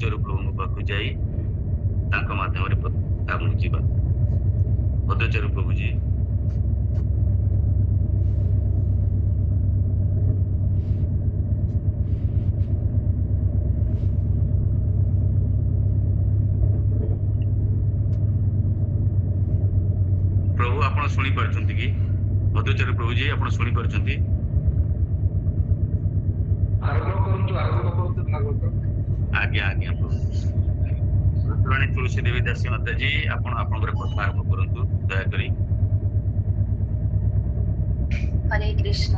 ମଧୁଚର ପ୍ରଭୁଙ୍କ ପାଖକୁ ଯାଇ ତାଙ୍କ ମାଧ୍ୟମରେ ଆମକୁ ଯିବା। ମଧୁଚର ପ୍ରଭୁଜୀ ପ୍ରଭୁ ଆପଣ ଶୁଣି ପାରୁଛନ୍ତି କି? ମଧୁଚର ପ୍ରଭୁଜୀ ଆପଣ ଶୁଣି ପାରୁଛନ୍ତି? ଆଜ୍ଞା ଆଜ୍ଞା ପ୍ରଭୁ। ରୁଦ୍ରାଣୀ ତୁଳସୀ ଦେବୀ ଦାସୀ ମାତାଜୀ ଆପଣ ଆପଣଙ୍କର କଥା ଆରମ୍ଭ କରନ୍ତୁ ଦୟାକରି। ହରେ କୃଷ୍ଣ।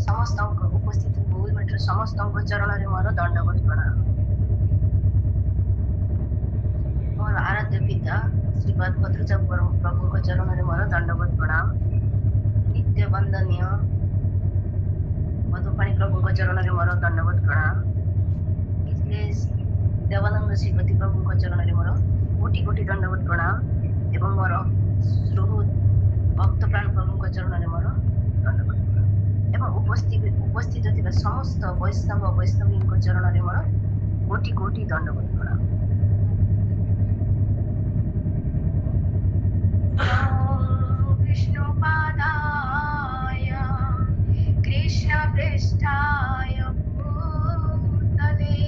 ସମସ୍ତ ଉପସ୍ଥିତ ଭୂମିର ସମସ୍ତ ଚରଣରେ ମୋର ଦଣ୍ଡବତ ପ୍ରଣାମ। ମୋର ଆରାଧ୍ୟ ପିତା ଶ୍ରୀପାଦ ଭଦ୍ରଚାପ ପ୍ରଭୁଙ୍କ ଚରଣରେ ମୋର ଦଣ୍ଡବତ ପ୍ରଣାମ। ନିତ୍ୟ ବନ୍ଦନୀୟ ମଧୁପାଣି ପ୍ରଭୁଙ୍କ ଚରଣରେ ମୋର ଦଣ୍ଡବତ ପ୍ରଣାମ। ଦେବାନନ୍ଦ ଶ୍ରୀପତି ପ୍ରଭୁଙ୍କ ଚରଣରେ ମୋର କୋଟି କୋଟି ଦଣ୍ଡବତ ପ୍ରଣାମ ଏବଂ ମୋର ସୁହୃଦ ଭକ୍ତ ପ୍ରାଣ ପ୍ରଭୁଙ୍କ ଚରଣରେ ମୋର ଦଣ୍ଡବତ ପ୍ରଣାମ ଏବଂ ଉପସ୍ଥିତ ଥିବା ସମସ୍ତ ବୈଷ୍ଣବ ବୈଷ୍ଣବୀଙ୍କ ଚରଣରେ ମୋର କୋଟି କୋଟି ଦଣ୍ଡବତ ପ୍ରଣାମ। विष्णु पादाय कृष्ण पृष्ठाय भूतले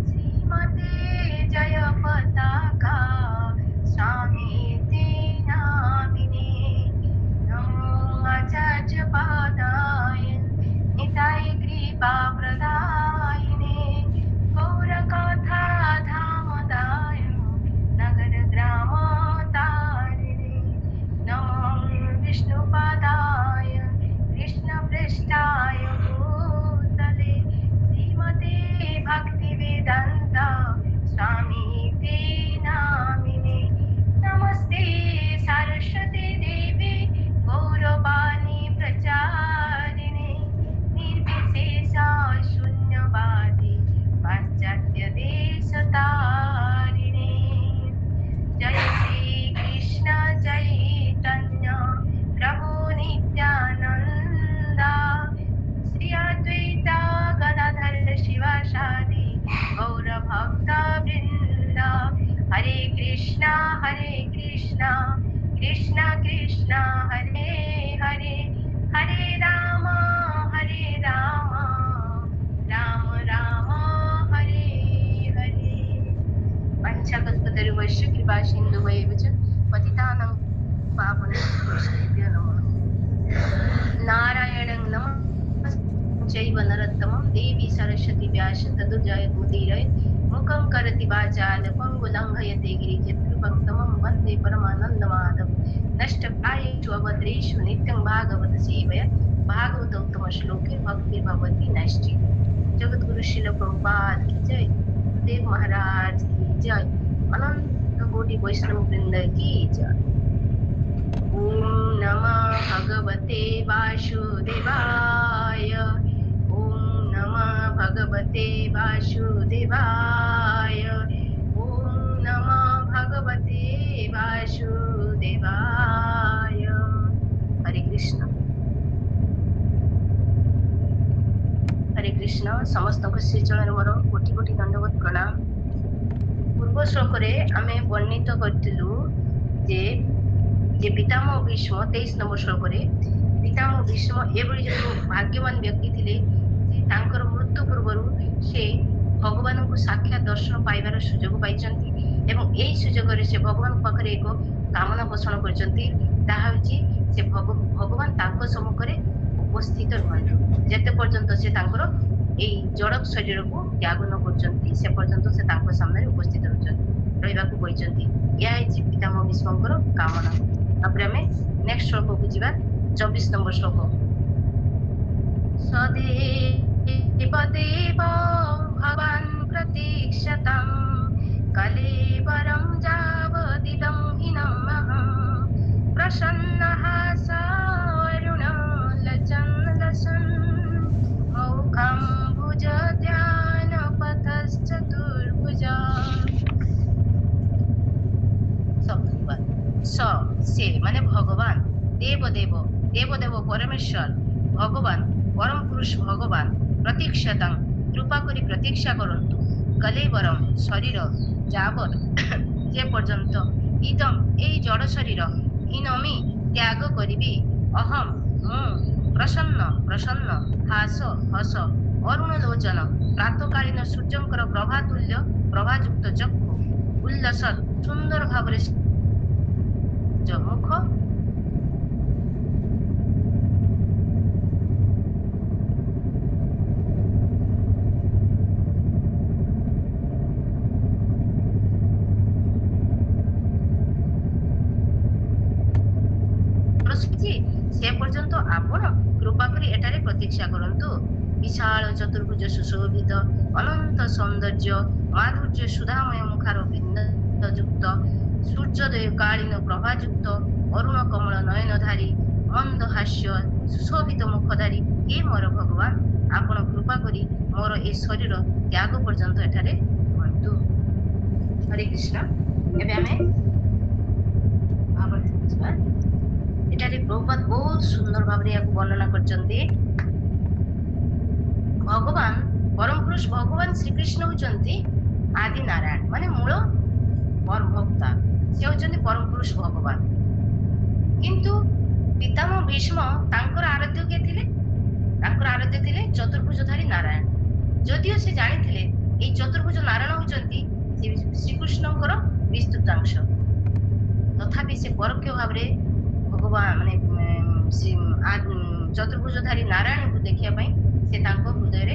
श्रीमते जय पताका स्वामी नामिने नमो आचार्य पादाय निताय कृपा प्रदायिने गौरकथा धामदाय नगर ग्राम विष्णुपादाय कृष्ण पृष्ठाय भूतले श्रीमते भक्ति वेदांत स्वामी ते नामिने नमस्ते सरस्वती देवी गौरवाणी प्रचारिणे निर्विशेष शून्यवादी पाश्चात्य देशतारिणे जय श्री कृष्ण चैतन्य प्रभु नित्यानंद श्री अद्वैता गदाधर शिवासादि गौर भक्त वृंद हरे कृष्णा कृष्ण कृष्ण हरे हरे हरे राम राम राम हरे हरे। पंचकल्पतरुवश्च कृपा सिन्धुवैव च पतितानां पावनेभ्यो नमः। नारायणं नमश्चैव नरोत्तमं देवी सरस्वती व्यास तदुजयमुदीरये मुखं करोति वाचालं पङ्गुलङ्घयते गिरिजत्कृपं तमं वन्दे परमानन्दमाधवं। नष्टप्रायेषु अभद्रेषु नित्यं भागवत सेवया भागवतोत्तमश्लोके भक्तिर्भवति नैष्ठिक। जगद्गुरु श्रील प्रभुपाद की जय, देव महाराज की जय, अनंत कोटि वैष्णव वृंद की जय। ओम नमः भगवते वासुदेवाय। ओम नमः भगवते वासुदेवाय। ओम नमः भगवते वासुदेवाय। हरे कृष्ण। हरे कृष्ण। समस्त श्रीचरण मोर कोटि कोटि दंडवत प्रणाम। पूर्व श्लोक आमे वर्णित करथिलु जे पितामह भीष्म 23 नंबर श्लोक पितामह भीष्म एभଳି जो भाग्यवान व्यक्ति थिले जे तांकर मृत्यु पूर्व से भगवान को साक्षात दर्शन पाइबार सुजोग पाइचंती एवं एही सुजोग रे से भगवान पाखरे एक कामना पोषण करचंती ताहा होची से भगवान तांको सम्मुख रे उपस्थित रहंतु जेते पर्यंत से तांकर एही जड़क शरीर को त्याग न करचंती से पर्यंत से तांको सामने उपस्थित रहबा को कहचंती। या है पितामह भीष्मकर कामना। अब नेक्स्ट श्लोक को जीवा 24 नंबर श्लोक। सदेव देव भवान् प्रतीक्षतां कलेवरं जावदिदं हिनमहं प्रसन्नः सारुण लसन् मौखं भुज ध्यानपथश्चतुर्भुजा। से माने भगवान देव देव परमेश्वर भगवान परम पुरुष भगवान प्रतीक्षातां कृपा करी प्रतीक्षा करंतु কলেবরম শরীর যাবৎ যে পর্যন্ত ইদম এই জড় শরীর হীনমি ত্যাগ করিবি অহম ମୁଁ ପ୍ରସନ୍ନ ପ୍ରସନ୍ନ ହାସ ହସ ଅରୁଣ ଲୋଚନ ପ୍ରାତଃକାଳୀନ ସୂର୍ଯ୍ୟଙ୍କର ପ୍ରଭାତୁଲ୍ୟ ପ୍ରଭାଯୁକ୍ତ ଚକ୍ଷୁ ଉଲ୍ଲସ ସୁନ୍ଦର ଭାବରେ ମୁଖ ସେ ପର୍ଯ୍ୟନ୍ତ ଆପଣ କୃପା କରି ଏଠାରେ ପ୍ରତୀକ୍ଷା କରନ୍ତୁ। ବିଶାଳ ଚତୁର୍ଭୁଜ ସୁଶୋଭିତ ଅନନ୍ତ ସୌନ୍ଦର୍ଯ୍ୟ ମାଧୁର୍ଯ୍ୟ ସୁଧାମୟ ମୁଖାର ବିନ୍ଦଯୁକ୍ତ ସୂର୍ଯ୍ୟୋଦୟ କାଳୀନ ପ୍ରଭାଯୁକ୍ତ ଅରୁଣ କମଳ ନୟନଧାରୀ ମନ୍ଦ ହାସ୍ୟ ସୁଶୋଭିତ ମୁଖଧାରୀ ଏ ମୋର ଭଗବାନ ଆପଣ କୃପା କରି ମୋର ଏ ଶରୀର ତ୍ୟାଗ ପର୍ଯ୍ୟନ୍ତ ଏଠାରେ ରୁହନ୍ତୁ। ହରେ କୃଷ୍ଣ। ଏବେ ଆମେ ଯିବା। ଏଠାରେ ପ୍ରଭୁପାଦ ବହୁତ ସୁନ୍ଦର ଭାବରେ ଏହାକୁ ବର୍ଣ୍ଣନା କରିଛନ୍ତି। ଭଗବାନ ପରମ ପୁରୁଷ ଭଗବାନ ଶ୍ରୀକୃଷ୍ଣ ହଉଛନ୍ତି ଆଦି ନାରାୟଣ ମାନେ ମୂଳ ଭକ୍ତା, ସେ ହଉଛନ୍ତି ପରମ ପୁରୁଷ ଭଗବାନ। କିନ୍ତୁ ପିତାମହ ଭୀଷ୍ମ ତାଙ୍କର ଆରାଧ୍ୟ କିଏ ଥିଲେ? ତାଙ୍କର ଆରାଧ୍ୟ ଥିଲେ ଚତୁର୍ଭୁଜଧାରୀ ନାରାୟଣ। ଯଦିଓ ସେ ଜାଣିଥିଲେ ଏଇ ଚତୁର୍ଭୁଜ ନାରାୟଣ ହଉଛନ୍ତି ଶ୍ରୀକୃଷ୍ଣଙ୍କର ବିସ୍ତୃତାଂଶ, ତଥାପି ସେ ପରୋକ୍ଷ ଭାବରେ ଭଗବାନ ମାନେ ଚତୁର୍ଭୁଜଧାରୀ ନାରାୟଣଙ୍କୁ ଦେଖିବା ପାଇଁ ସେ ତାଙ୍କ ହୃଦୟରେ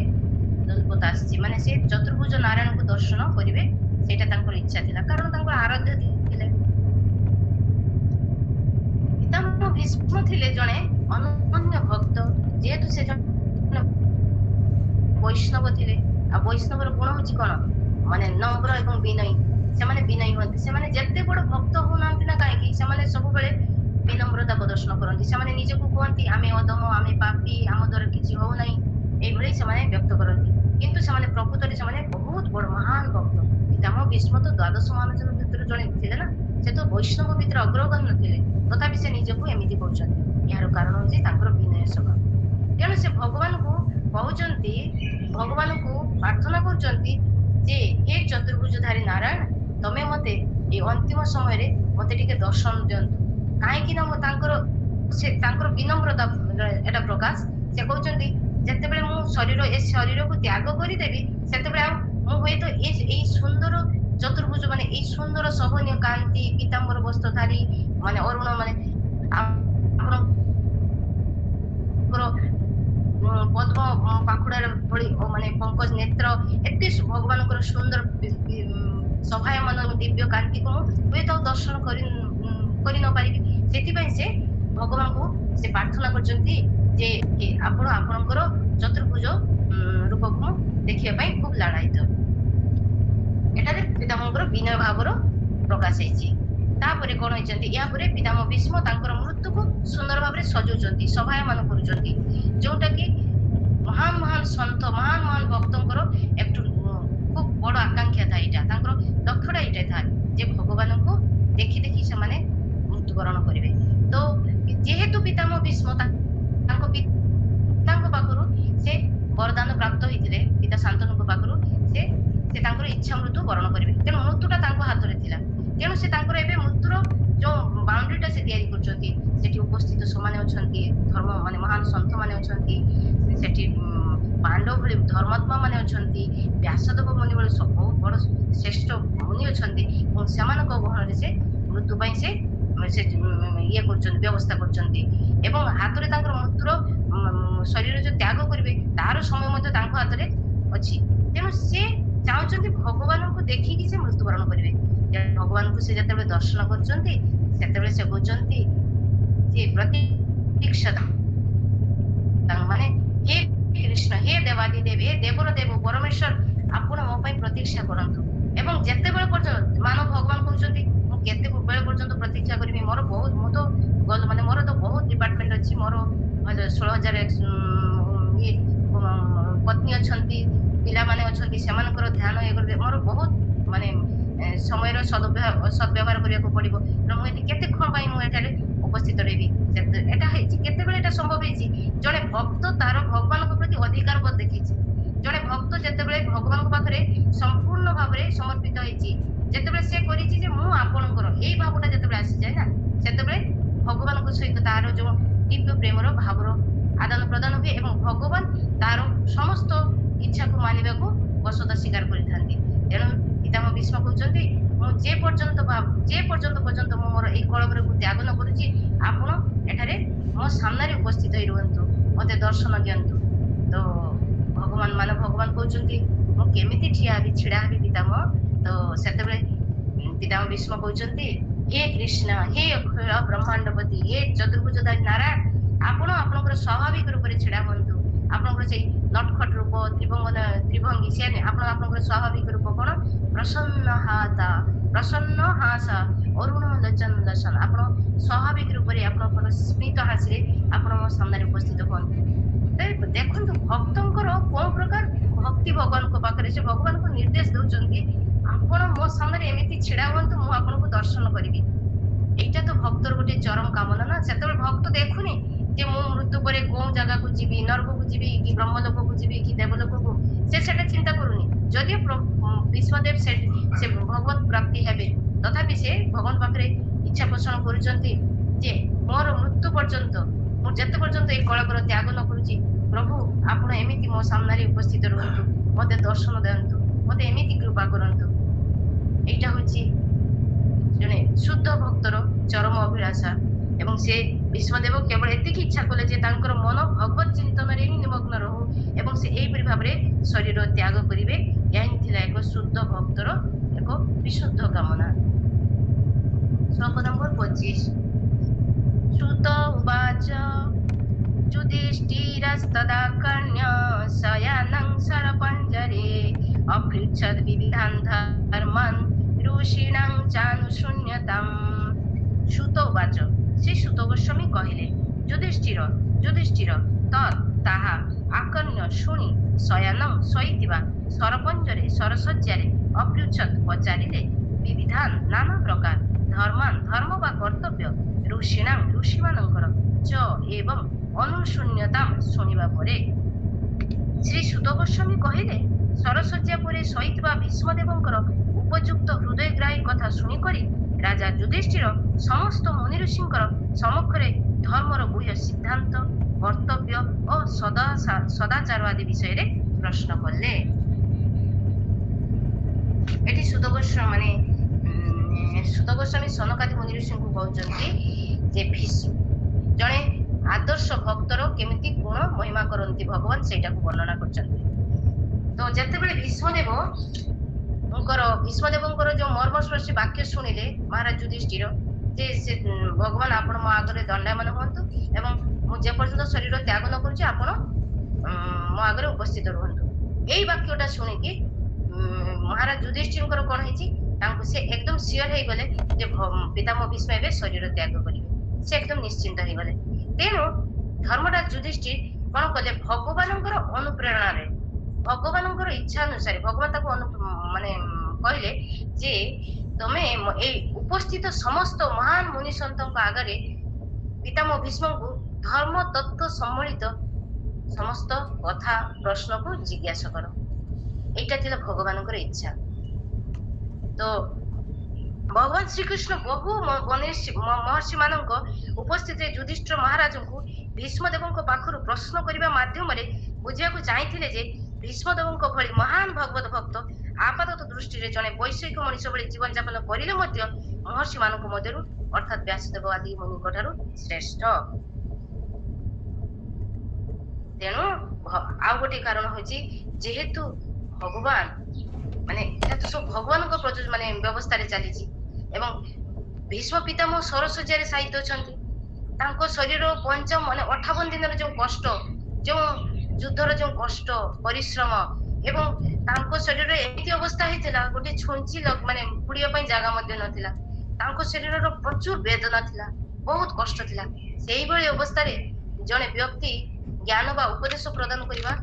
ଦଲ୍ପତା ଆସିଛି, ମାନେ ସେ ଚତୁର୍ଭୁଜ ନାରାୟଣଙ୍କୁ ଦର୍ଶନ କରିବେ ସେଇଟା ତାଙ୍କର ଇଚ୍ଛା ଥିଲା, କାରଣ ତାଙ୍କର ଆରାଧ୍ୟ ଥିଲେ। ପିତାମହ ଭୀଷ୍ମ ଥିଲେ ଜଣେ ଅନନ୍ୟ ଭକ୍ତ, ଯେହେତୁ ସେ ଜଣେ ବୈଷ୍ଣବ ଥିଲେ। ଆଉ ବୈଷ୍ଣବର ଗୁଣ ହଉଛି କଣ? ମାନେ ନମ୍ର ଏବଂ ବିନୟୀ। ସେମାନେ ବିନୟୀ ହୁଅନ୍ତି। ସେମାନେ ଯେତେ ବଡ ଭକ୍ତ ହଉନାହାନ୍ତି ନା କାହିଁକି, ସେମାନେ ସବୁବେଳେ ବିନମ୍ରତା ପ୍ରଦର୍ଶନ କରନ୍ତି। ସେମାନେ ନିଜକୁ କୁହନ୍ତି ଆମେ ଅଧମ, ଆମେ ପାପୀ, ଆମ ଦ୍ୱାରା କିଛି ହଉନାହିଁ, ଏଇଭଳି ସେମାନେ ବ୍ୟକ୍ତ କରନ୍ତି। କିନ୍ତୁ ସେମାନେ ପ୍ରକୃତରେ ସେମାନେ ବହୁତ ବଡ ମହାନ ଭକ୍ତ। ପିତାମହ ଭୀଷ୍ମ ତ ଦ୍ୱାଦଶ ମହାନଚର ଭିତରୁ ଜଣେ ଥିଲେ ନା, ସେ ତ ବୈଷ୍ଣବ ଭିତରେ ଅଗ୍ରଗଣ୍ୟ ଥିଲେ, ତଥାପି ସେ ନିଜକୁ ଏମିତି କହୁଛନ୍ତି। ଏହାର କାରଣ ହଉଛି ତାଙ୍କର ବିନୟ ସ୍ୱଭାବ। ତେଣୁ ସେ ଭଗବାନଙ୍କୁ କହୁଛନ୍ତି, ଭଗବାନଙ୍କୁ ପ୍ରାର୍ଥନା କରୁଛନ୍ତି ଯେ ହେ ଚତୁର୍ଭୁଜଧାରୀ ନାରାୟଣ, ତମେ ମତେ ଏଇ ଅନ୍ତିମ ସମୟରେ ମତେ ଟିକେ ଦର୍ଶନ ଦିଅନ୍ତୁ। କାହିଁକି ନା ତାଙ୍କର ବିନମ୍ରତା ଏଟା ପ୍ରକାଶ। ସେ କହୁଛନ୍ତି ଯେତେବେଳେ ମୁଁ ଏ ଶରୀରକୁ ତ୍ୟାଗ କରିଦେବି, ସେତେବେଳେ ଆଉ ମୁଁ ହୁଏତ ଏଇ ସୁନ୍ଦର ଚତୁର୍ଭୁଜ ମାନେ ଏଇ ସୁନ୍ଦର ଶୋଭନୀୟ କାନ୍ତି ପୀତାମ୍ବର ବସ୍ତ୍ରଧାରୀ ମାନେ ଅରୁଣ ମାନେ ଆପଣଙ୍କର ପଦ୍ମ ପାଖୁଡାର ଭଳି ମାନେ ପଙ୍କଜ ନେତ୍ର ଏତେ ଭଗବାନଙ୍କର ସୁନ୍ଦର ସଭାୟମାନ ଦିବ୍ୟ କାନ୍ତିକୁ ମୁଁ ହୁଏତ ଆଉ ଦର୍ଶନ କରି ନ ପାରିବି। ସେଥିପାଇଁ ସେ ଭଗବାନଙ୍କୁ ସେ ପ୍ରାର୍ଥନା କରୁଛନ୍ତି ଯେ ଆପଣଙ୍କର ଚତୁର୍ଭୁଜ ରୂପକୁ ମୁଁ ଦେଖିବା ପାଇଁ ଖୁବ ଲାଳାୟିତ। ଏଠାରେ ପିତାମହଙ୍କର ବିନୟ ଭାବର ପ୍ରକାଶ ହେଇଛି। ତାପରେ କଣ ହେଇଛନ୍ତି, ଏହାପରେ ପିତାମହ ଭୀଷ୍ମ ତାଙ୍କର ମୃତ୍ୟୁକୁ ସୁନ୍ଦର ଭାବରେ ସଜଉଛନ୍ତି, ସଭାୟମାନ କରୁଛନ୍ତି, ଯୋଉଟା କି ମହାନ ମହାନ ସନ୍ଥ ମହାନ ମହାନ ଭକ୍ତଙ୍କର ଖୁବ ବଡ ଆକାଂକ୍ଷା ଥାଏ। ଏଇଟା ତାଙ୍କର ଲକ୍ଷ୍ୟଟା ଏଇଟା ଥାଏ ଯେ ଭଗବାନଙ୍କୁ ଦେଖି ଦେଖି ସେମାନେ ମୃତ୍ୟୁବରଣ କରିବେ। ତ ଯେହେତୁ ପିତାମହ ଭୀଷ୍ମ ତାଙ୍କ ପିତାଙ୍କ ପାଖରୁ ସେ ବରଦାନ ପ୍ରାପ୍ତ ହେଇଥିଲେ, ପିତା ଶାନ୍ତନୁଙ୍କ ପାଖରୁ ସେ ତାଙ୍କର ଇଚ୍ଛା ମୃତ୍ୟୁ ବରଣ କରିବେ। ତେଣୁ ମୃତ୍ୟୁଟା ତାଙ୍କ ହାତରେ ଥିଲା। ତେଣୁ ସେ ତାଙ୍କର ଏବେ ମୃତ୍ୟୁର ଯୋଉ ବାଉଣ୍ଡ୍ରିଟା ସେ ତିଆରି କରୁଛନ୍ତି, ସେଠି ଉପସ୍ଥିତ ସେମାନେ ଅଛନ୍ତି ଧର୍ମ ମାନେ ମହାନ ସନ୍ଥ ମାନେ ଅଛନ୍ତି, ସେଠି ପାଣ୍ଡବ ଭଳି ଧର୍ମାତ୍ମା ମାନେ ଅଛନ୍ତି, ବ୍ୟାସଦେବ ମୁନି ଭଳି ବହୁତ ବଡ ଶ୍ରେଷ୍ଠ ମୁନି ଅଛନ୍ତି, ଏବଂ ସେମାନଙ୍କ ଗହଣରେ ସେ ମୃତ୍ୟୁ ପାଇଁ ସେ ଇଏ କରୁଛନ୍ତି, ବ୍ୟବସ୍ଥା କରୁଛନ୍ତି। ଏବଂ ହାତରେ ତାଙ୍କର ମୃତ୍ୟୁର ଶରୀର ଯୋଉ ତ୍ୟାଗ କରିବେ ତାର ସମୟ ମଧ୍ୟ ତାଙ୍କ ହାତରେ ଅଛି। ତେଣୁ ସେ ଚାହୁଁଛନ୍ତି ଭଗବାନଙ୍କୁ ଦେଖିକି ସେ ମୃତ୍ୟୁବରଣ କରିବେ। ଭଗବାନଙ୍କୁ ସେ ଯେତେବେଳେ ଦର୍ଶନ କରୁଛନ୍ତି, ସେତେବେଳେ ସେ କହୁଛନ୍ତି ଯେ ପ୍ରତୀକ୍ଷା ମାନେ ହେ କୃଷ୍ଣ, ହେ ଦେବାଦିଦେବ, ହେ ଦେବର ଦେବ ପରମେଶ୍ୱର, ଆପଣ ମୋ ପାଇଁ ପ୍ରତୀକ୍ଷା କରନ୍ତୁ। ଏବଂ ଯେତେବେଳେ ପର୍ଯ୍ୟନ୍ତ ମାନବ ଭଗବାନ କହୁଛନ୍ତି ମୁଁ କେତେବେଳେ ପର୍ଯ୍ୟନ୍ତ ପ୍ରତୀକ୍ଷା କରିବି, ମୋର ତ ବହୁତ ଡିପାର୍ଟମେଣ୍ଟ ଅଛି, ମୋର 16,000 ପତ୍ନୀ ଅଛନ୍ତି, ପିଲାମାନେ ଅଛନ୍ତି, ସେମାନଙ୍କର ଧ୍ୟାନ ଇଏ କରିବେ, ମୋର ବହୁତ ମାନେ ସମୟର ସଦ୍ବ୍ୟବହାର କରିବାକୁ ପଡିବ। ମୁଁ ଏଠି କେତେ କଣ ପାଇଁ ମୁଁ ଏଠାରେ ଉପସ୍ଥିତ ରହିବି। ଏଟା ହେଇଛି କେତେବେଳେ ଏଟା ସମ୍ଭବ ହେଇଛି, ଜଣେ ଭକ୍ତ ତାର ଭଗବାନଙ୍କ ପ୍ରତି ଅଧିକାର ବୋଧ ଦେଖିଛି। ଜଣେ ଭକ୍ତ ଯେତେବେଳେ ଭଗବାନଙ୍କ ପାଖରେ ସମ୍ପୂର୍ଣ୍ଣ ଭାବରେ ସମର୍ପିତ ହେଇଛି, ଯେତେବେଳେ ସେ କରିଛି ଯେ ମୁଁ ଆପଣଙ୍କର ଏଇ ଭାବଟା ଯେତେବେଳେ ଆସିଯାଏ ନା, ସେତେବେଳେ ଭଗବାନଙ୍କ ସହିତ ତାର ଯୋଉ ଦିବ୍ୟ ପ୍ରେମର ଭାବର ଆଦାନ ପ୍ରଦାନ ହୁଏ ଏବଂ ଭଗବାନ ତାର ସମସ୍ତ ଇଚ୍ଛାକୁ ମାନିବାକୁ ବଶତା ସ୍ୱୀକାର କରିଥାନ୍ତି। ତେଣୁ ପିତାମହ ଭୀଷ୍ମ କହୁଛନ୍ତି, ମୁଁ ଯେ ପର୍ଯ୍ୟନ୍ତ ମୁଁ ମୋର ଏଇ କଳବରକୁ ତ୍ୟାଗ ନ କରୁଛି, ଆପଣ ଏଠାରେ ମୋ ସାମ୍ନାରେ ଉପସ୍ଥିତ ହେଇ ରୁହନ୍ତୁ, ମତେ ଦର୍ଶନ ଦିଅନ୍ତୁ। ତ ଭଗବାନ କହୁଛନ୍ତି, ମୁଁ କେମିତି ଛିଡା ହେବି ପିତାମହ? ତ ସେତେବେଳେ ପିତାମହ ଭୀଷ୍ମ କହୁଛନ୍ତି, ହେ କୃଷ୍ଣ, ହେ ଅଖିଳ ବ୍ରହ୍ମାଣ୍ଡପତି, ହେ ଚତୁର୍ଭୁଜଧାରୀ ନାରାୟଣ, ଆପଣ ଆପଣଙ୍କର ସ୍ୱାଭାବିକ ରୂପରେ ଛିଡା ହୁଅନ୍ତୁ। ଆପଣଙ୍କର ସେଇ ନଟଖଟ ରୂପ ତ୍ରିଭଙ୍ଗୀ ସେ ଆପଣ ଆପଣଙ୍କର ସ୍ୱାଭାବିକ ରୂପ କଣ? ପ୍ରସନ୍ନ ହାସ ଅରୁଣ ଲୋଚନ ଦର୍ଶନ। ଆପଣ ସ୍ୱାଭାବିକ ରୂପରେ ଆପଣଙ୍କର ସ୍ମିତ ହାସିରେ ଆପଣ ମୋ ସାମ୍ନାରେ ଉପସ୍ଥିତ ହୁଅନ୍ତୁ। ଦେଖନ୍ତୁ ଭକ୍ତଙ୍କର କୋଉ ପ୍ରକାର ଭକ୍ତି ଭଗବାନଙ୍କ ପାଖରେ, ସେ ଭଗବାନଙ୍କୁ ନିର୍ଦ୍ଦେଶ ଦଉଛନ୍ତି, ଆପଣ ମୋ ସାମ୍ନାରେ ଏମିତି ଛିଡା ହୁଅନ୍ତୁ, ମୁଁ ଆପଣଙ୍କୁ ଦର୍ଶନ କରିବି। ଏଇଟା ତ ଭକ୍ତର ଗୋଟେ ଚରମ କାମନା ନା। ସେତେବେଳେ ଭକ୍ତ ଦେଖୁନି ଯେ ମୁଁ ମୃତ୍ୟୁ ପରେ କୋଉ ଜାଗାକୁ ଯିବି, ନରକକୁ ଯିବି କି ବ୍ରହ୍ମଲୋକକୁ ଯିବି କି ଦେବଲୋକକୁ, ସେ ସେଟା ଚିନ୍ତା କରୁନି। ଯଦିଓ ଭୀଷ୍ମଦେବ ସେ ଭଗବତ ପ୍ରାପ୍ତି ହେବେ, ତଥାପି ସେ ଭଗବାନ ପାଖରେ ଇଚ୍ଛା ପୋଷଣ କରୁଛନ୍ତି ଯେ ମୋର ମୃତ୍ୟୁ ପର୍ଯ୍ୟନ୍ତ, ମୁଁ ଯେତେ ପର୍ଯ୍ୟନ୍ତ ଏଇ କଳବର ତ୍ୟାଗ ନ କରୁଛି, ପ୍ରଭୁ ଆପଣ ଏମିତି ମୋ ସାମ୍ନାରେ ଉପସ୍ଥିତ ରୁହନ୍ତୁ, ମତେ ଦର୍ଶନ ଦିଅନ୍ତୁ, ମତେ ଏମିତି କୃପା କରନ୍ତୁ। ଏଇଟା ହଉଛି ଜଣେ ଶୁଦ୍ଧ ଭକ୍ତର ଚରମ ଅଭିଳାଷା। ଏବଂ ସେ ଭୀଷ୍ମଦେବ କେବଳ ଏତିକି ଇଚ୍ଛା କଲେ ଯେ ତାଙ୍କର ମନ ଭଗବତ ଚିନ୍ତନରେ ହିଁ ନିମଗ୍ନ ରହୁ ଏବଂ ସେ ଏହିପରି ଭାବରେ ଶରୀର ତ୍ୟାଗ କରିବେ। ଏହା ହିଁ ଥିଲା ଏକ ଶୁଦ୍ଧ ଭକ୍ତର ଏକ ବିଶୁଦ୍ଧ କାମନା। ଶ୍ଲୋକ ନମ୍ବର 25। ଶ୍ରୁତ ଉବାଚ ଯୁଧିଷ୍ଠିରस्तदा कर्ण्य शयानं शरपञ्जरे अपृच्छद् विविधान् धर्मान् ऋषीणां चानुशृण्यताम्। ଶ୍ରୁତ ଉବାଚ, ଶ୍ରୀ ଶ୍ରୁତ ଗୋସ୍ୱାମୀ କହିଲେ, ଯୁଧିଷ୍ଠିର ତାହା ଆକର୍ଣ୍ଣ୍ୟ ଶୁଣି, ଶୟାନଂ ଶୋଇଥିବା, ସରପଞ୍ଜରେ ସରସଜ୍ଜାରେ, ଅପୃଚ୍ଛତ୍ ପଚାରିଲେ, ବିବିଧାନ୍ ନାନା ପ୍ରକାର, ଧର୍ମାନ୍ ଧର୍ମ ବା କର୍ତ୍ତବ୍ୟ, ଋଷୀଣାଂ ଋଷିମାନଙ୍କର, ଚ ଏବଂ ଅନୁଶୂନ୍ୟତାମ୍ ଶୁଣିବା ପରେ। ଶ୍ରୀ ଶ୍ରୁତ ଗୋସ୍ୱାମୀ କହିଲେ, ସରସଜ୍ଜା ପରେ ଶୋଇଥିବା ଭୀଷ୍ମଦେବଙ୍କର ଉପଯୁକ୍ତ ହୃଦୟଗ୍ରାହୀ କଥା ଶୁଣିକରି ରାଜା ଯୁଧିଷ୍ଠିର ସମସ୍ତ ମୁନି ଋଷିଙ୍କର ସମ୍ମୁଖରେ ଧର୍ମର ଗୁହ୍ୟ ସିଦ୍ଧାନ୍ତ, କର୍ତ୍ତବ୍ୟ ଓ ସଦାଚାର ଆଦି ବିଷୟରେ ପ୍ରଶ୍ନ କଲେ। ଏଠି ଶ୍ରୁତ ଗୋସ୍ୱାମୀ ସନକାଦି ମୁନି ଋଷିଙ୍କୁ କହୁଛନ୍ତି ଯେ ଜଣେ ଆଦର୍ଶ ଭକ୍ତର କେମିତି ଗୁଣ ମହିମା କରନ୍ତି ଭଗବାନ, ସେଇଟାକୁ ବର୍ଣ୍ଣନା କରୁଛନ୍ତି। ତ ଯେତେବେଳେ ଭୀଷ୍ମଦେବଙ୍କର ଯୋଉ ମର୍ମସ୍ପର୍ଶୀ ବାକ୍ୟ ଶୁଣିଲେ ମହାରାଜ ଯୁଧିଷ୍ଠିର, ଯେ ସେ ଭଗବାନ ଆପଣ ମୋ ଆଗରେ ଦଣ୍ଡାୟମାନ ହୁଅନ୍ତୁ ଏବଂ ମୁଁ ଯେପର୍ଯ୍ୟନ୍ତ ଶରୀର ତ୍ୟାଗ ନ କରୁଛି ଆପଣ ମୋ ଆଗରେ ଉପସ୍ଥିତ ରୁହନ୍ତୁ। ଏଇ ବାକ୍ୟଟା ଶୁଣିକି ମହାରାଜ ଯୁଧିଷ୍ଠିରଙ୍କର କଣ ହେଇଛି, ତାଙ୍କୁ ସେ ଏକଦମ ସିଓର ହେଇଗଲେ ଯେ ପିତାମହ ଭୀଷ୍ମ ଏବେ ଶରୀର ତ୍ୟାଗ କରିବେ। ସେ ଏକଦମ ନିଶ୍ଚିନ୍ତ ହେଇଗଲେ। ତେଣୁ ଧର୍ମରାଜ ଯୁଧିଷ୍ଠିର କଣ କଲେ, ଭଗବାନଙ୍କର ଅନୁପ୍ରେରଣାରେ, ଭଗବାନଙ୍କର ଇଚ୍ଛା ଅନୁସାରେ ଭଗବାନ ତାକୁ କହିଲେ ଯେ ତମେ ଏଇ ଉପସ୍ଥିତ ସମସ୍ତ ମହାନ ମୁନି ସନ୍ତଙ୍କ ଆଗରେ ପିତାମହ ଭୀଷ୍ମଙ୍କୁ ଧର୍ମ ତତ୍ତ୍ୱ ସମ୍ବଳିତ ସମସ୍ତ କଥା ପ୍ରଶ୍ନକୁ ଜିଜ୍ଞାସା କର। ଏଇଟା ଥିଲା ଭଗବାନଙ୍କର ଇଚ୍ଛା। ତ ଭଗବାନ ଶ୍ରୀକୃଷ୍ଣ ବହୁ ମହର୍ଷି ମାନଙ୍କ ଉପସ୍ଥିତିରେ ଯୁଧିଷ୍ଠିର ମହାରାଜଙ୍କୁ ଭୀଷ୍ମଦେବଙ୍କ ପାଖରୁ ପ୍ରଶ୍ନ କରିବା ମାଧ୍ୟମରେ ବୁଝିବାକୁ ଚାହିଁଥିଲେ ଯେ ଭୀଷ୍ମଦେବଙ୍କ ଭଳି ମହାନ ଭଗବତ ଭକ୍ତ ଆପାତତ ଦୃଷ୍ଟିରେ ଜଣେ ବୈଷୟିକ ମଣିଷ ଭଳି ଜୀବନ ଯାପନ କରିଲେ ମଧ୍ୟ ମହର୍ଷି ମାନଙ୍କ ମଧ୍ୟରୁ ଅର୍ଥାତ୍ ବ୍ୟାସଦେବ ଆଦି ମୁନିଙ୍କ ଠାରୁ ଶ୍ରେଷ୍ଠ। ତେଣୁ ଆଉ ଗୋଟେ କାରଣ ହଉଛି, ଯେହେତୁ ଭଗବାନ ଏହା ତ ସବୁ ଭଗବାନଙ୍କ ବ୍ୟବସ୍ଥାରେ ଚାଲିଛି ଏବଂ ଭୀଷ୍ମ ପିତାମହ ସରସଜ୍ଜାରେ ସାହିତ୍ୟ ଅଛନ୍ତି। ତାଙ୍କ ଶରୀର 58 ଦିନର ଯୋଉ କଷ୍ଟ, ଯୋଉ ଯୁଦ୍ଧର ଯୋଉ କଷ୍ଟ ପରିଶ୍ରମ ଏବଂ ତାଙ୍କ ଶରୀରରେ ଏମିତି ଅବସ୍ଥା ହେଇଥିଲା, ଗୋଟେ ଛୁଞ୍ଚି ପୁଡ଼ିବା ପାଇଁ ଜାଗା ମଧ୍ୟ ନଥିଲା। ତାଙ୍କ ଶରୀରର ପ୍ରଚୁର ବେଦନା ଥିଲା, ବହୁତ କଷ୍ଟ ଥିଲା। ସେଇଭଳି ଅବସ୍ଥାରେ ଜଣେ ବ୍ୟକ୍ତି ଜ୍ଞାନ ବା ଉପଦେଶ ପ୍ରଦାନ କରିବା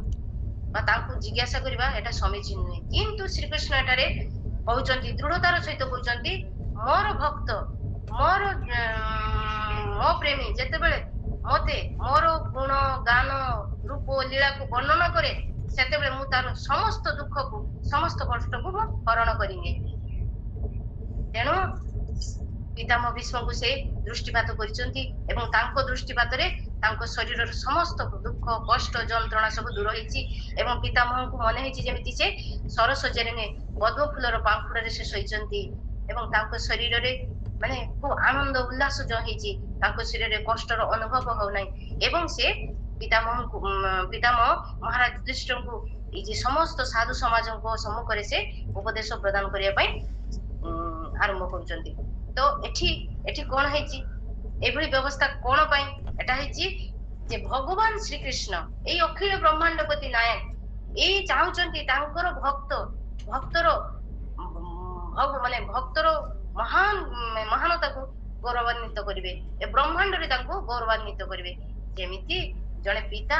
ବା ତାଙ୍କୁ ଜିଜ୍ଞାସା କରିବା ଏଟା ସମୀଚୀନ ନୁହେଁ। କିନ୍ତୁ ଶ୍ରୀକୃଷ୍ଣ ଏଠାରେ କହୁଛନ୍ତି, ଦୃଢତାର ସହିତ କହୁଛନ୍ତି, ମୋର ଭକ୍ତ ମୋ ପ୍ରେମୀ ଯେତେବେଳେ ମତେ ମୋର ଗୁଣ ଗାନ ରୂପ ଲୀଳାକୁ ବର୍ଣ୍ଣନା କରେ, ସେତେବେଳେ ମୁଁ ତାର ସମସ୍ତ ଦୁଃଖକୁ ସମସ୍ତ କଷ୍ଟକୁ ମୁଁ ହରଣ କରିନିଏ। ତେଣୁ ପିତାମହ ଭୀଷ୍ମଙ୍କୁ ସେ ଦୃଷ୍ଟିପାତ କରିଛନ୍ତି ଏବଂ ତାଙ୍କ ଦୃଷ୍ଟିପାତରେ ତାଙ୍କ ଶରୀରର ସମସ୍ତ ଦୁଃଖ କଷ୍ଟ ଯନ୍ତ୍ରଣା ସବୁ ଦୂର ହେଇଛି ଏବଂ ପିତାମହଙ୍କୁ ମନେ ହେଇଛି ଯେମିତି ସେ ସରସଜ୍ଜାରେ ପଦ୍ମ ଫୁଲର ପାଖୁଡାରେ ସେ ଶୋଇଛନ୍ତି ଏବଂ ତାଙ୍କ ଶରୀରରେ ମାନେ ଖୁବ ଆନନ୍ଦ ଉଲ୍ଲାସ ଯୋଉ ହେଇଛି, ତାଙ୍କ ଶରୀରରେ କଷ୍ଟର ଅନୁଭବ ହଉନାହିଁ ଏବଂ ସେ ପିତାମହ ମହାରାଜ ଯୁଧିଷ୍ଠିରଙ୍କୁ ଏଇ ଯେ ସମସ୍ତ ସାଧୁ ସମାଜଙ୍କ ସମ୍ମୁଖରେ ସେ ଉପଦେଶ ପ୍ରଦାନ କରିବା ପାଇଁ ଆରମ୍ଭ କରୁଛନ୍ତି। ତ ଏଠି କଣ ହେଇଛି, ଏଭଳି ବ୍ୟବସ୍ଥା କଣ ପାଇଁ ଏଟା ହେଇଛି ଯେ ଭଗବାନ ଶ୍ରୀକୃଷ୍ଣ ଏଇ ଅଖିଳ ବ୍ରହ୍ମାଣ୍ଡପତି ନାୟକ ଏଇ ଚାହୁଁଛନ୍ତି ତାଙ୍କର ଭକ୍ତର ମାନେ ଭକ୍ତର ମହାନତାକୁ ଗୌରବାନ୍ୱିତ କରିବେ, ଏ ବ୍ରହ୍ମାଣ୍ଡରେ ତାଙ୍କୁ ଗୌରବାନ୍ୱିତ କରିବେ। ଯେମିତି ଜଣେ ପିତା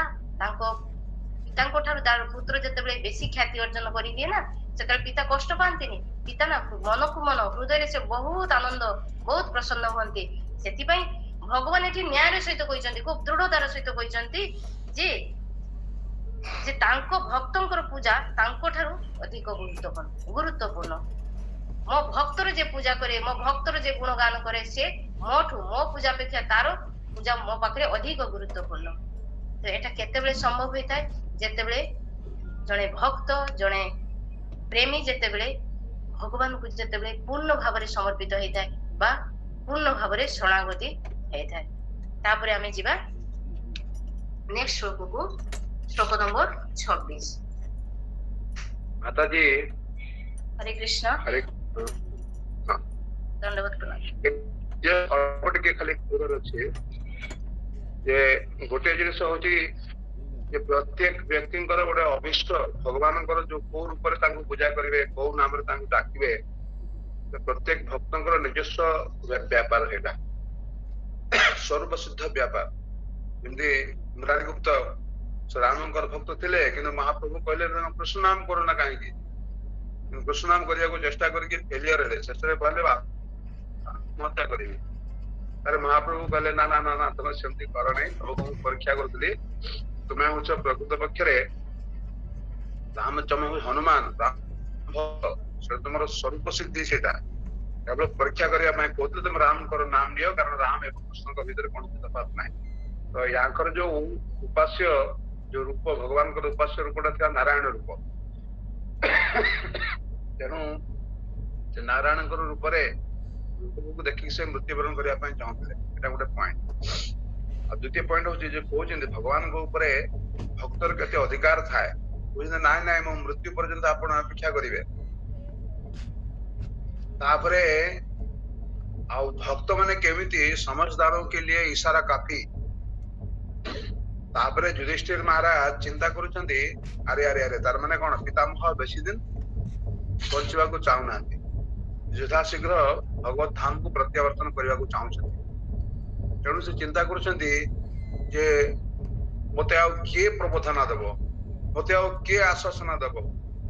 ପିତାଙ୍କ ଠାରୁ ତାର ପୁତ୍ର ଯେତେବେଳେ ବେଶୀ ଖ୍ୟାତି ଅର୍ଜନ କରିଦିଏ ନା, ସେତେବେଳେ ପିତା କଷ୍ଟ ପାଆନ୍ତିନି। ପିତା ନା ମନକୁ ମନ ହୃଦୟରେ ସେ ବହୁତ ଆନନ୍ଦ ବହୁତ ପ୍ରସନ୍ନ ହୁଅନ୍ତି। ସେଥିପାଇଁ ଭଗବାନ ଏଠି ନ୍ୟାୟର ସହିତ କହିଛନ୍ତି, ଖୁବ ଦୃଢତାର ସହିତ କହିଛନ୍ତି ଯେ ତାଙ୍କ ଭକ୍ତଙ୍କର ପୂଜା ତାଙ୍କ ଠାରୁ ଅଧିକ ଗୁରୁତ୍ୱପୂର୍ଣ୍ଣ। ମୋ ଭକ୍ତର ଯେ ପୂଜା କରେ, ମୋ ଭକ୍ତର ଯେ ଗୁଣଗାନ କରେ, ସେ ମୋ ପୂଜା ଅପେକ୍ଷା ତାର ପୂଜା ମୋ ପାଖରେ ଅଧିକ ଗୁରୁତ୍ୱପୂର୍ଣ୍ଣ। ତ ଏଟା କେତେବେଳେ ସମ୍ଭବ ହୋଇଥାଏ, ଯେତେବେଳେ ଜଣେ ଭକ୍ତ ଜଣେ ପ୍ରେମୀ ଯେତେବେଳେ ଭଗବାନଙ୍କୁ ଯେତେବେଳେ ପୂର୍ଣ୍ଣ ଭାବରେ ସମର୍ପିତ ହେଇଥାଏ ବା ପୂର୍ଣ୍ଣ ଭାବରେ ଶରଣାଗତି ହେଇଥାଏ। ତାପରେ ଆମେ ଯିବା ନେକ୍ସଟ ଶ୍ଲୋକକୁ, ଶ୍ଲୋକ ନମ୍ବର 26। ମାତାଜୀ ହରେ କୃଷ୍ଣ। ଦଣ୍ଡବତ ପ୍ରଣାମ। ଅଳ୍ପ ଟିକେ ଖାଲି ଅଛି ଯେ ଗୋଟେ ଜିନିଷ ହଉଛି ଯେ ପ୍ରତ୍ୟେକ ବ୍ୟକ୍ତିଙ୍କର ଗୋଟେ ଅଭିଷ୍ଟ ଭଗବାନଙ୍କର ଯୋଉ କୋଉ ରୂପରେ ତାଙ୍କୁ ପୂଜା କରିବେ, କୋଉ ନାମରେ ତାଙ୍କୁ ଡାକିବେ, ପ୍ରତ୍ୟେକ ଭକ୍ତଙ୍କର ନିଜସ୍ୱ ବ୍ୟାପାର ସେଇଟା ସ୍ୱରୂପ ସିଦ୍ଧ ବ୍ୟାପାର। ଯେମିତି ମୁରାରୀଗୁପ୍ତ ସେ ରାମଙ୍କର ଭକ୍ତ ଥିଲେ, କିନ୍ତୁ ମହାପ୍ରଭୁ କହିଲେ କୃଷ୍ଣ ନାମ କରୁ ନା କାହିଁକି? କୃଷ୍ଣ ନାମ କରିବାକୁ ଚେଷ୍ଟା କରିକି ଫେଲିୟର ହେଲେ, ଶେଷରେ କହିଲେ ଆତ୍ମହତ୍ୟା କରିବି। ତାରେ ମହାପ୍ରଭୁ କହିଲେ ନା ନା ନା ନା ତମେ ସେମିତି କର ନାହିଁ, ତମକୁ ମୁଁ ପରୀକ୍ଷା କରୁଥିଲି, ତୁମେ ହଉଛ ପ୍ରକୃତ ପକ୍ଷରେ ରାମଚମ ହନୁମାନ ସେଟା ତୁମର ସ୍ୱରୂପ ସିଦ୍ଧି, ସେଇଟା କେବଳ ପରୀକ୍ଷା କରିବା ପାଇଁ କହୁଥିଲେ। ତମେ ରାମଙ୍କର ନାମ ନିଅ, କାରଣ ରାମ ଏବଂ କୃଷ୍ଣଙ୍କ ଭିତରେ କୌଣସି ତଫାତ ନାହିଁ। ତ ୟାଙ୍କର ଯୋଉ ଉପାସ୍ୟ ଯୋଉ ରୂପ, ଭଗବାନଙ୍କର ଉପାସ୍ୟ ରୂପଟା ଥିଲା ନାରାୟଣ ରୂପ। ତେଣୁ ସେ ନାରାୟଣଙ୍କର ରୂପରେ ରୂପକୁ ଦେଖିକି ସେ ମୃତ୍ୟୁବରଣ କରିବା ପାଇଁ ଚାହୁଁଥିଲେ। ଏଟା ଗୋଟେ ପଏଣ୍ଟ। ଆଉ ଦ୍ୱିତୀୟ ପଏଣ୍ଟ ହଉଛି ଯେ କହୁଛନ୍ତି ଭଗବାନଙ୍କ ଉପରେ ଭକ୍ତର କେତେ ଅଧିକାର ଥାଏ। କହୁଛନ୍ତି ନାଇଁ ନାଇଁ ମୋ ମୃତ୍ୟୁ ପର୍ଯ୍ୟନ୍ତ ଆପଣ ଅପେକ୍ଷା କରିବେ। ତାପରେ ଆଉ ଭକ୍ତ ମାନେ କେମିତି समझदारों के लिए इशारा काफी। ତାପରେ ଯୁଧିଷ୍ଠିର ମହାରାଜ ଚିନ୍ତା କରୁଛନ୍ତି, ଆରେ ଆରେ ଆରେ ତାର ମାନେ କଣ ପିତାମହ ବେଶୀ ଦିନ ବଞ୍ଚିବାକୁ ଚାହୁଁନାହାନ୍ତି, ଯଥାଶୀଘ୍ର ଭଗବତ ଧାମକୁ ପ୍ରତ୍ୟାବର୍ତ୍ତନ କରିବାକୁ ଚାହୁଁଛନ୍ତି। ତେଣୁ ସେ ଚିନ୍ତା କରୁଛନ୍ତି ଯେ ମତେ ଆଉ କିଏ ପ୍ରବୋଧନା ଦେବ, ମତେ ଆଉ କିଏ ଆଶ୍ୱାସନା ଦେବ,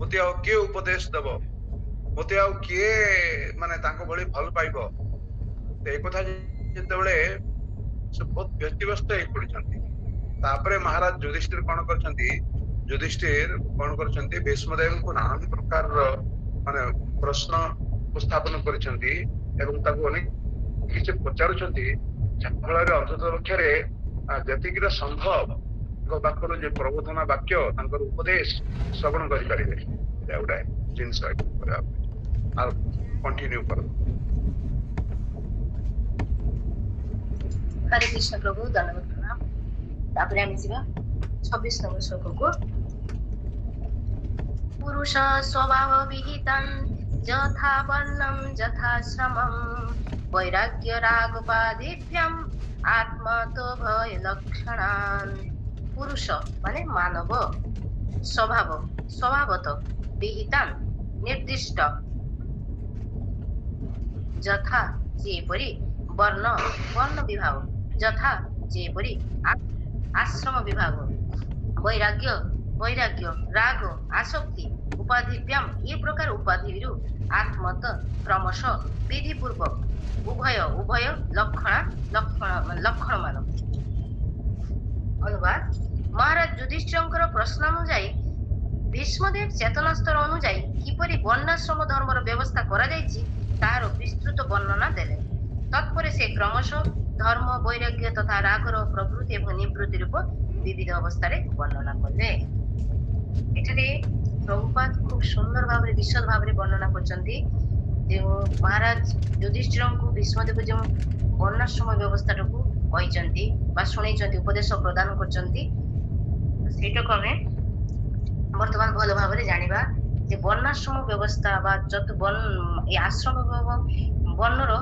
ମତେ ଆଉ କିଏ ଉପଦେଶ ଦେବ, ମତେ ଆଉ କିଏ ମାନେ ତାଙ୍କ ଭଳି ଭଲ ପାଇବ। ଏ କଥା ଯେତେବେଳେ ସେ ବହୁତ ବ୍ୟତିବ୍ୟସ୍ତ ହେଇ ପଡିଛନ୍ତି। ତାପରେ ମହାରାଜ ଯୁଧିଷ୍ଠିର କଣ କରିଛନ୍ତି, ଭୀଷ୍ମଦେବଙ୍କୁ ନାନା ପ୍ରକାରର ମାନେ ପ୍ରଶ୍ନ ଉପସ୍ଥାପନ କରିଛନ୍ତି ଏବଂ ତାଙ୍କୁ ଅନେକ କିଛି ପଚାରୁଛନ୍ତି, ଯାହାଫଳରେ ଅନ୍ତତଃ ପକ୍ଷରେ ଯେତିକିର ସମ୍ଭବ ତାଙ୍କ ପାଖରୁ ଯେ ପ୍ରବୋଧନା ବାକ୍ୟ ତାଙ୍କର ଉପଦେଶ ଶ୍ରବଣ କରିପାରିବେ। ଏଇଟା ଗୋଟେ ଜିନିଷ ଆଉ କଣ୍ଟିନ୍ୟୁ କରନ୍ତୁ। ହରେ କୃଷ୍ଣ ପ୍ରଭୁ, ଦଣ୍ଡବତ ପ୍ରଣାମ। ତାପରେ ଆମେ ଯିବା 26 ନମ୍ବର ଶ୍ଲୋକକୁ। ପୁରୁଷ ସ୍ୱଭାବ ବିହିତଂ ଯଥା ବର୍ଣ୍ଣଂ ଯଥା ଶ୍ରମଂ ବୈରାଗ୍ୟ ରାଗୋପାଦିଭ୍ୟମ୍ ଆତ୍ମतो ଭୟ ଲକ୍ଷଣାନ୍। ପୁରୁଷ ମାନେ ମାନବ, ସ୍ୱଭାବତ ବିହିତଂ ନିର୍ଦ୍ଦିଷ୍ଟ, ଯଥା ଯେପରି, ବର୍ଣ୍ଣ ବିଭାଗ, ଯଥା ଯେପରି, ଆଶ୍ରମ ବିଭାଗ, ବୈରାଗ୍ୟ ରାଗ ଆସକ୍ତି, ଉପାଧିଭ୍ୟାମ ଏ ପ୍ରକାର ଉପାଧିରୁ, ଆତ୍ମତ କ୍ରମଶ ବିଧିପୂର୍ବକ, ଉଭୟ ଲକ୍ଷଣମାନ। ଅନୁବାଦ, ମହାରାଜ ଯୁଧିଷ୍ଠିରଙ୍କର ପ୍ରଶ୍ନ ଅନୁଯାୟୀ ଭୀଷ୍ମଦେବ ଚେତନା ସ୍ତର ଅନୁଯାୟୀ କିପରି ବର୍ଣ୍ଣାଶ୍ରମ ଧର୍ମର ବ୍ୟବସ୍ଥା କରାଯାଇଛି ତାହାର ବିସ୍ତୃତ ବର୍ଣ୍ଣନା ଦେଲେ। ତତ୍ପରେ ସେ କ୍ରମଶଃ ଧର୍ମ ବୈରାଗ୍ୟ ତଥା ରାଗର ପ୍ରବୃତ୍ତି ଏବଂ ନିବୃତ୍ତି ରୂପ ବିବିଧ ଅବସ୍ଥାରେ ବର୍ଣ୍ଣନା କଲେ। ଏଠାରେ ପ୍ରଭୁପାଦ ଖୁବ ସୁନ୍ଦର ଭାବରେ ବିଶଦ ଭାବରେ ବର୍ଣ୍ଣନା କରିଛନ୍ତି ଯେଉଁ ମହାରାଜ ଯୁଧିଷ୍ଠିରଙ୍କୁ ଭୀଷ୍ମଦେବ ଯେଉଁ ବର୍ଣ୍ଣାଶ୍ରମ ବ୍ୟବସ୍ଥାଟାକୁ କହିଛନ୍ତି ବା ଶୁଣେଇଛନ୍ତି ଉପଦେଶ ପ୍ରଦାନ କରିଛନ୍ତି ସେଇଟାକୁ ଆମେ ବର୍ତ୍ତମାନ ଭଲ ଭାବରେ ଜାଣିବା ଯେ ବର୍ଣ୍ଣାଶ୍ରମ ବ୍ୟବସ୍ଥା ବା ଏ ଆଶ୍ରମ ବର୍ଣ୍ଣର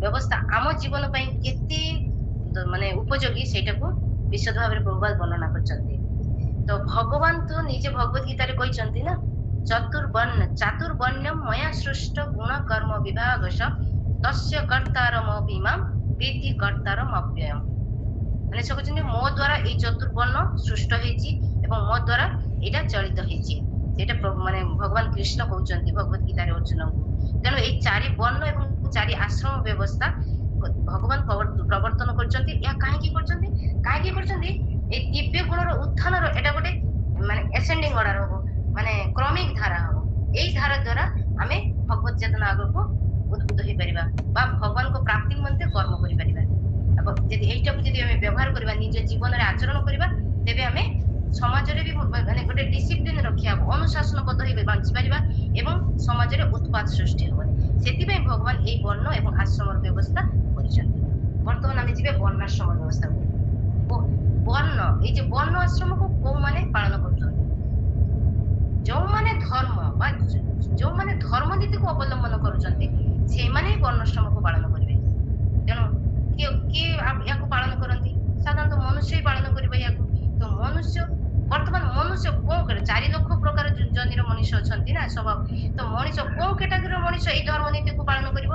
ବ୍ୟବସ୍ଥା ଆମ ଜୀବନ ପାଇଁ କେତେ ମାନେ ଉପଯୋଗୀ ସେଇଟାକୁ ବିଶଦ ଭାବରେ ପ୍ରଭୁପାଦ ବର୍ଣ୍ଣନା କରିଛନ୍ତି। ତ ଭଗବାନ ତ ନିଜେ ଭଗବତ ଗୀତାରେ କହିଛନ୍ତି ନା ଚାତୁର୍ବର୍ଣ୍ଣ୍ୟମ୍ ମୟା ସୃଷ୍ଟ ଗୁଣ କର୍ମ ବିଭାଗଶ ତସ୍ୟ କର୍ତ୍ତାରମପିମାଂ ବିଧି କର୍ତ୍ତାରମବ୍ୟୟମ୍। ମାନେ ସେ କହୁଛନ୍ତି ମୋ ଦ୍ୱାରା ଏଇ ଚତୁର୍ବର୍ଣ୍ଣ ସୃଷ୍ଟ ହେଇଛି ଏବଂ ମୋ ଦ୍ୱାରା ଏଇଟା ଚଳିତ ହେଇଛି। ସେଇଟା ମାନେ ଭଗବାନ କୃଷ୍ଣ କହୁଛନ୍ତି ଭଗବତ ଗୀତାରେ ଅର୍ଜୁନଙ୍କୁ। ତେଣୁ ଏଇ ଚାରି ବର୍ଣ୍ଣ ଏବଂ ଚାରି ଆଶ୍ରମ ବ୍ୟବସ୍ଥା ଭଗବାନ ପ୍ରବର୍ତ୍ତନ କରିଛନ୍ତି। ଏହା କାହିଁକି କରିଛନ୍ତି ଏଇ ଦିବ୍ୟ ଗୁଣର ଉତ୍ଥାନର ଏଇଟା ଗୋଟେ ମାନେ ଏସେଣ୍ଡିଂ ଅର୍ଡର ହବ, ମାନେ କ୍ରମିକ ଧାରା ହବ। ଏଇ ଧାରା ଦ୍ୱାରା ଆମେ ଭଗବତ ଚେତନା ଆଗକୁ ଉଦ୍ଭୁତ ହେଇପାରିବା ବା ଭଗବାନଙ୍କ ପ୍ରାପ୍ତି ନିମନ୍ତେ କର୍ମ କରିପାରିବା। ଏବଂ ଯଦି ଏଇଟାକୁ ଯଦି ଆମେ ବ୍ୟବହାର କରିବା ନିଜ ଜୀବନରେ ଆଚରଣ କରିବା ତେବେ ଆମେ ସମାଜରେ ବି ମାନେ ଗୋଟେ ଡିସିପ୍ଲିନ ରଖିବା ହବ, ଅନୁଶାସନବଦ୍ଧ ହେଇ ବଞ୍ଚିପାରିବା ଏବଂ ସମାଜରେ ଉତ୍ପାତ ସୃଷ୍ଟି ହବନି। ସେଥିପାଇଁ ଭଗବାନ ଏଇ ବର୍ଣ୍ଣ ଏବଂ ଆଶ୍ରମର ବ୍ୟବସ୍ଥା କରିଛନ୍ତି। ବର୍ତ୍ତମାନ ଆମେ ଯିବେ ବର୍ଣ୍ଣାଶ୍ରମ ବ୍ୟବସ୍ଥାକୁ। ବର୍ଣ୍ଣ ଏଇ ଯେ ବର୍ଣ୍ଣ ଆଶ୍ରମକୁ କୋଉମାନେ ପାଳନ କରୁଛନ୍ତି? ଯୋଉମାନେ ଧର୍ମ ନୀତିକୁ ଅବଲମ୍ବନ କରୁଛନ୍ତି ସେଇମାନେ ହିଁ ବର୍ଣ୍ଣାଶ୍ରମକୁ ପାଳନ କରିବେ। ତେଣୁ କିଏ ଏହାକୁ ପାଳନ କରନ୍ତି? ସାଧାରଣତଃ ମନୁଷ୍ୟ ହିଁ ପାଳନ କରିବ ଏହାକୁ। ତ ବର୍ତ୍ତମାନ ମନୁଷ୍ୟ କୋଉ 4 ଲକ୍ଷ ପ୍ରକାର ଜନିର ମଣିଷ ଅଛନ୍ତି ନା ସ୍ୱଭାବ। ତ ମଣିଷ କୋଉ କ୍ୟାଟାଗୋରୀର ମଣିଷ ଏଇ ଧର୍ମ ନୀତିକୁ ପାଳନ କରିବ?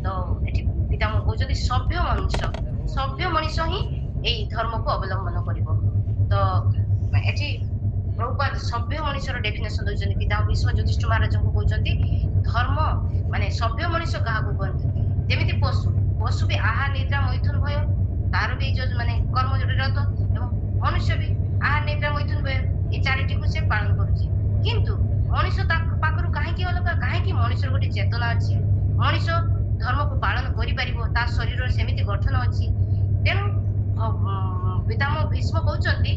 ତ ଏଠି ପିତାମହ କହୁଛନ୍ତି ସଭ୍ୟ ମଣିଷ ହିଁ ଏଇ ଧର୍ମକୁ ଅବଲମ୍ବନ କରିବ। ତ ଏଠି ପ୍ରଭୁପାଦ ସଭ୍ୟ ମଣିଷର ଡେଫିନେସନ ଦଉଛନ୍ତି। ପିତାମହ ଭୀଷ୍ମ ଯୁଧିଷ୍ଠିର ମହାରାଜଙ୍କୁ କହୁଛନ୍ତି ଧର୍ମ ମାନେ ସଭ୍ୟ ମଣିଷ କାହାକୁ କୁହନ୍ତି? ଯେମିତି ପଶୁ ବି ଆହାର ନିଦ୍ରା ମୈଥୁନ ଭୟ ତାର ବି ଯୋଉ ମାନେ କର୍ମ ଜଡିତ ଏବଂ ମନୁଷ୍ୟ ବି ଆହାର ନିଦ୍ରା ମୈଥୁନ ଭୟ ଏଇ ଚାରିଟିକୁ ସେ ପାଳନ କରୁଛି। କିନ୍ତୁ ମଣିଷ ତା ପାଖରୁ କାହିଁକି ଅଲଗା? କାହିଁକି ମଣିଷର ଗୋଟେ ଚେତନା ଅଛି, ମଣିଷ ଧର୍ମକୁ ପାଳନ କରିପାରିବ, ତା ଶରୀରର ସେମିତି ଗଠନ ଅଛି। ତେଣୁ ପିତାମହ ଭୀଷ୍ମ କହୁଛନ୍ତି